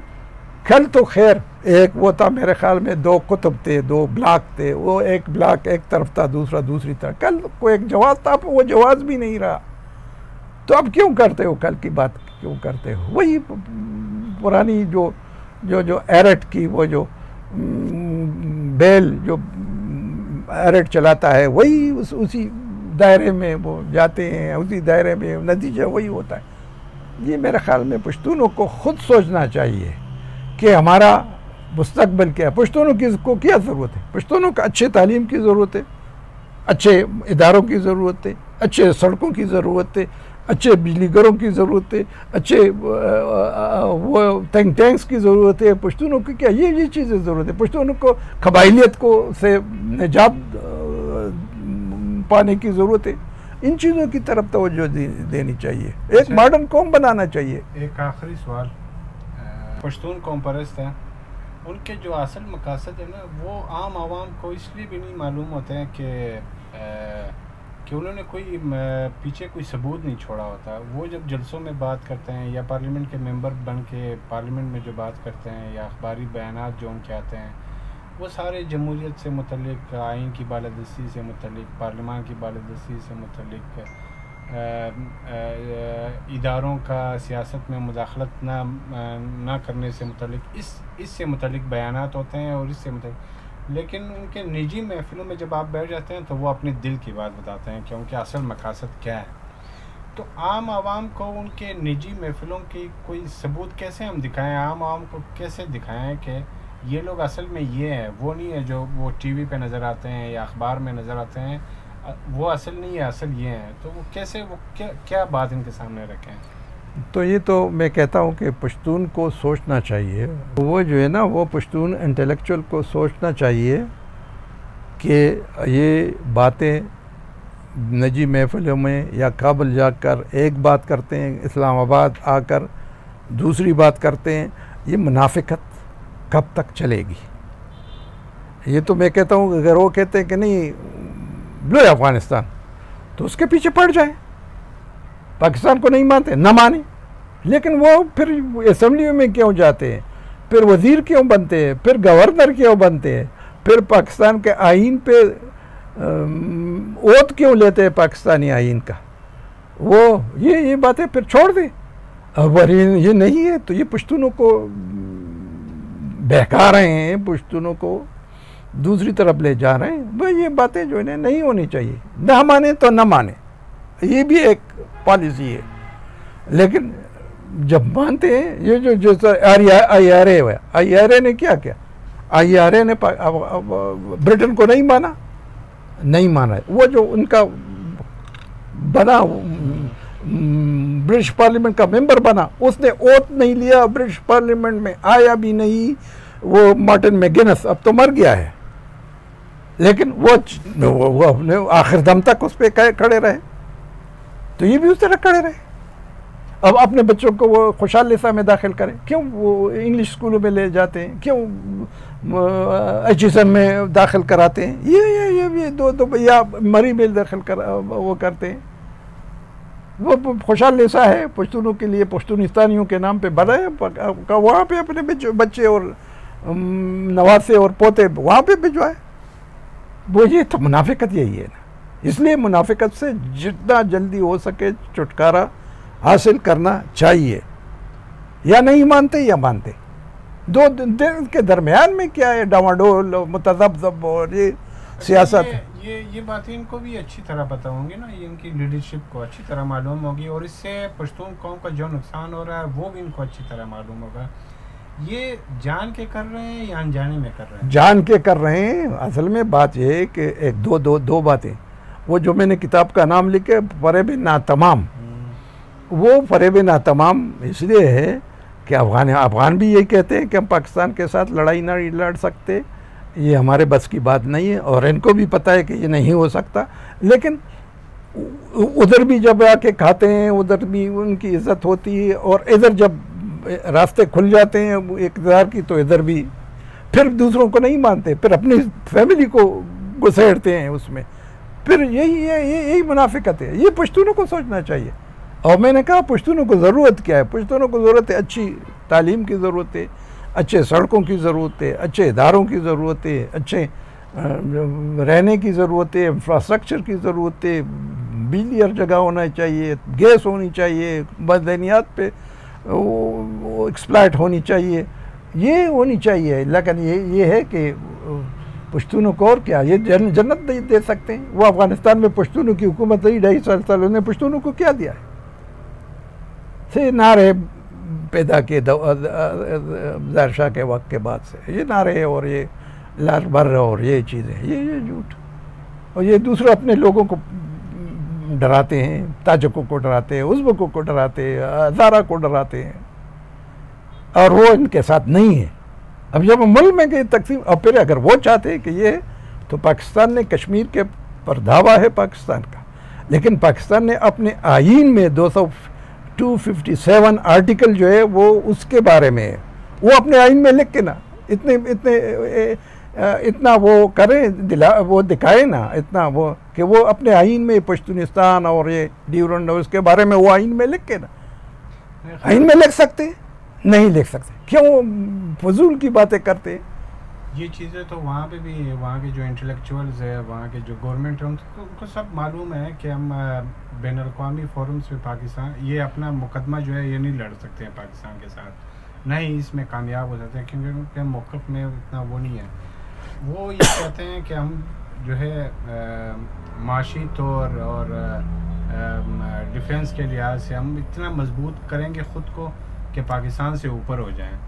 कल तो खैर एक वो था, मेरे ख्याल में 2 कुतुब थे, 2 ब्लॉक थे, वो एक ब्लॉक एक तरफ था, दूसरा दूसरी तरफ। कल को एक जवाब था, वो जवाब भी नहीं रहा। तो अब क्यों करते हो? कल की बात क्यों करते हो? वही पुरानी जो एरट की वो जो बैल जो एरट चलाता है, वही उसी दायरे में वो जाते हैं, उसी दायरे में नतीजा वही होता है। ये मेरे ख्याल में पश्तूनों को खुद सोचना चाहिए कि हमारा मुस्तकबिल क्या है। पश्तूनों की को क्या ज़रूरत है? पश्तूनों को अच्छे तालीम की ज़रूरत है, अच्छे इदारों की ज़रूरत है, अच्छे सड़कों की ज़रूरत है, अच्छे बिजली घरों की ज़रूरत है, अच्छे वो थिंक टैंक्स की ज़रूरत है। पश्तूनों की क्या ये चीज़ें ज़रूरत है। पश्तूनों को कबाइलियत को से निजात पाने की ज़रूरत है। इन चीज़ों की तरफ तवज्जो देनी चाहिए, एक मॉडर्न कौम बनाना चाहिए। एक आखिरी सवाल, पश्तून कौम परस्त हैं, उनके जो असल मकासद है ना, वो आम आवाम को इसलिए भी नहीं मालूम होते हैं कि उन्होंने कोई पीछे कोई सबूत नहीं छोड़ा होता। वो जब जलसों में बात करते हैं या पार्लियामेंट के मेंबर बन के पार्लियामेंट में जो बात करते हैं या अखबारी बयानात जो उनके आते हैं, वो सारे जमहूरियत से मुतल्लिक, आइन की बालादस्ती से मुतल्लिक, पार्लियामान की बालादस्ती से मुतल्लिक, इदारों का सियासत में मुदाखलत ना करने से मुतल्लिक इससे मुतल्लिक बयानात होते हैं और इससे मुतल्लिक। लेकिन उनके निजी महफिलों में जब आप बैठ जाते हैं तो वो अपने दिल की बात बताते हैं कि उनके असल मकासद क्या है। तो आम आवाम को उनके निजी महफिलों की कोई सबूत कैसे हम दिखाएं? आम आवाम को कैसे दिखाएं कि ये लोग असल में ये हैं, वो नहीं है जो वो टीवी पे नज़र आते हैं या अखबार में नज़र आते हैं, वो असल नहीं है, असल ये हैं। तो वो कैसे, वो क्या बात इनके सामने रखें? तो ये तो मैं कहता हूँ कि पश्तून को सोचना चाहिए। वो जो है ना, वो पश्तून इंटेलेक्चुअल को सोचना चाहिए कि ये बातें निजी महफिलों में या काबुल जाकर एक बात करते हैं, इस्लामाबाद आकर दूसरी बात करते हैं, ये मुनाफिकत कब तक चलेगी? ये तो मैं कहता हूँ अगर वो कहते हैं कि नहीं लो अफ़गानिस्तान, तो उसके पीछे पड़ जाए। पाकिस्तान को नहीं मानते, ना माने, लेकिन वो फिर असम्बली में क्यों जाते हैं, फिर वज़ीर क्यों बनते हैं, फिर गवर्नर क्यों बनते हैं, फिर पाकिस्तान के आइन पे ओत क्यों लेते हैं पाकिस्तानी आइन का? वो ये बातें फिर छोड़ दें। अगर ये नहीं है तो ये पश्तूनों को बहका रहे हैं, पश्तूनों को दूसरी तरफ ले जा रहे हैं। भाई ये बातें जो है नहीं होनी चाहिए। ना माने तो ना माने, ये भी एक पॉलिसी है। लेकिन जब मानते हैं, ये जो जैसा IRA ने क्या किया? IRA ने ब्रिटेन को नहीं माना है। वो जो उनका बना ब्रिटिश पार्लियामेंट का मेंबर बना, उसने ओथ नहीं लिया, ब्रिटिश पार्लियामेंट में आया भी नहीं। वो मार्टिन मैगिनस अब तो मर गया है, लेकिन वो अपने आखिर दम तक उस पर खड़े रहे। तो ये भी उस तरह खड़े रहे। अब अपने बच्चों को वो खुशहाल लिसा में दाखिल करें, क्यों वो इंग्लिश स्कूलों में ले जाते हैं, क्यों HSM में दाखिल कराते हैं? ये दो या मरी में दाखिल वो करते हैं। वो खुशहाल लिसा है पश्तूनों के लिए, पश्तूनिस्तानियों के नाम पे बना है, वहाँ पे अपने बच्चे और नवासे और पोते वहाँ पे भिजवाए। वो ये तो मुनाफिकत यही है ना। इसलिए मुनाफिकत से जितना जल्दी हो सके छुटकारा हासिल करना चाहिए। या नहीं मानते या मानते, दो दिन के दरमियान में क्या है डामाडोल मुतज़ब्ज़ब और ये सियासत है। ये बातें इनको भी अच्छी तरह पता होंगी ना, ये इनकी लीडरशिप को अच्छी तरह मालूम होगी और इससे पश्तून कौम का जो नुकसान हो रहा है वो भी इनको अच्छी तरह मालूम होगा। ये जान के कर रहे हैं या अनजाने में कर रहे हैं? जान के कर रहे हैं। असल में बात यह है कि एक दो बातें, वो जो मैंने किताब का नाम लिखे फरेब नातमाम, वो फरेब नातमाम इसलिए है कि अफ़गान भी यही कहते हैं कि हम पाकिस्तान के साथ लड़ाई नहीं लड़ सकते, ये हमारे बस की बात नहीं है और इनको भी पता है कि ये नहीं हो सकता। लेकिन उधर भी जब आके खाते हैं उधर भी उनकी इज्जत होती है, और इधर जब रास्ते खुल जाते हैं इक़्तिदार की तो इधर भी फिर दूसरों को नहीं मानते, फिर अपनी फैमिली को घुसेड़ते हैं उसमें। फिर यही मुनाफिकत है। ये पश्तूनों को सोचना चाहिए। और मैंने कहा पश्तूनों को ज़रूरत क्या है? पश्तूनों को ज़रूरत है अच्छी तालीम की ज़रूरत है, अच्छे सड़कों की ज़रूरत है, अच्छे इदारों की ज़रूरत है, अच्छे रहने की ज़रूरत है, इंफ्रास्ट्रक्चर की ज़रूरत है, बिजली हर जगह होना चाहिए, गैस होनी चाहिए, मदनियात पे वो एक्सप्लॉइट होनी चाहिए, ये होनी चाहिए। लेकिन ये है कि पश्तूनों को और क्या ये जन्नत दे सकते हैं? वो अफ़गानिस्तान में पश्तूनों की हुकूमत रही 2.5 साल, उन्होंने पश्तूनों को क्या दिया है? से नारे पैदा किए ज़ाहिर शाह के वक्त के बाद से, ये नारे और ये लाल भर और ये चीज़ें, ये झूठ। और ये दूसरे अपने लोगों को डराते हैं, ताजकों को डराते हैं, उज़्बकों को डराते हैं, हज़ारा को डराते हैं, और वो इनके साथ नहीं है। अब जब मुल्क में गई तकसीम, और फिर अगर वो चाहते हैं कि ये, तो पाकिस्तान ने कश्मीर के पर दावा है पाकिस्तान का, लेकिन पाकिस्तान ने अपने आईन में 257 आर्टिकल जो है वो उसके बारे में है, वो अपने आईन में लिख के ना इतना वो करें, वो दिखाए ना इतना वो कि वो अपने आईन में पश्तूनिस्तान और ये ड्यूरेंट और उसके बारे में वो आईन में लिख के ना, आईन में लिख सकते नहीं लिख सकते, क्यों फजूल की बातें करते हैं? ये चीज़ें तो वहाँ पे भी, वहाँ के जो इंटेलेक्चुअल्स है, वहाँ के जो गवर्नमेंट है, उनको सब मालूम है कि हम बैन अवी फोरम्स पे पाकिस्तान ये अपना मुकदमा जो है ये नहीं लड़ सकते हैं पाकिस्तान के साथ, नहीं इसमें कामयाब हो जाते हैं, क्योंकि उनके मौक़िफ़ में इतना वो नहीं है। वो ये कहते हैं कि हम जो है माशी तौर और डिफेंस के लिहाज से हम इतना मजबूत करेंगे ख़ुद को कि पाकिस्तान से ऊपर हो जाएं,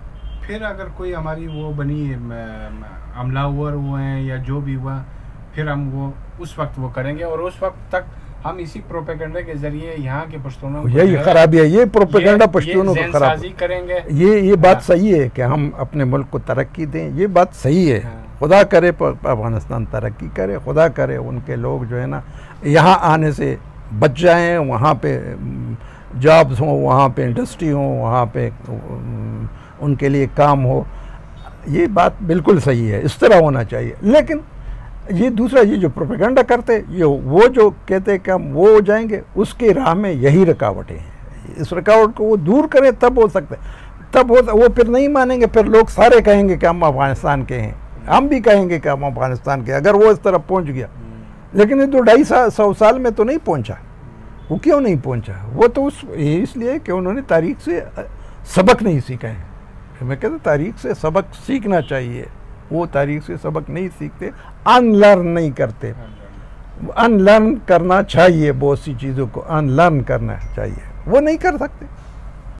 फिर अगर कोई हमारी वो बनी हमलावर हुए हैं या जो भी हुआ, फिर हम वो उस वक्त वो करेंगे, और उस वक्त तक हम इसी प्रोपेगेंडा के जरिए यहाँ के पश्तूनों को यही खराबी है, ये प्रोपेगेंडा पश्तूनों को खराब करेंगे। ये बात सही है कि हम अपने मुल्क को तरक्की दें, ये बात सही है। खुदा करे अफगानिस्तान तरक्की करे, खुदा करे उनके लोग जो है ना यहाँ आने से बच जाएं, वहाँ पे जॉब्स हों, वहाँ पे इंडस्ट्री हो, वहाँ पे उनके लिए काम हो, ये बात बिल्कुल सही है, इस तरह होना चाहिए। लेकिन ये दूसरा, ये जो प्रोपेगेंडा करते, ये वो जो कहते हैं कि हम वो हो जाएंगे, उसके राह में यही रुकावटें हैं। इस रुकावट को वो दूर करें तब हो सकता है, तब वो फिर नहीं मानेंगे, फिर लोग सारे कहेंगे कि हम अफगानिस्तान के हैं, हम भी कहेंगे कि हम अफगानिस्तान के, अगर वो इस तरफ पहुँच गया। लेकिन ये तो 250 साल में तो नहीं पहुँचा। वो क्यों नहीं पहुँचा? वो तो इसलिए कि उन्होंने तारीख से सबक नहीं सीखा है। मैं कहता तारीख से सबक सीखना चाहिए, वो तारीख से सबक नहीं सीखते, अनलर्न नहीं करते। अनलर्न करना चाहिए, बहुत सी चीज़ों को अनलर्न करना चाहिए, वो नहीं कर सकते।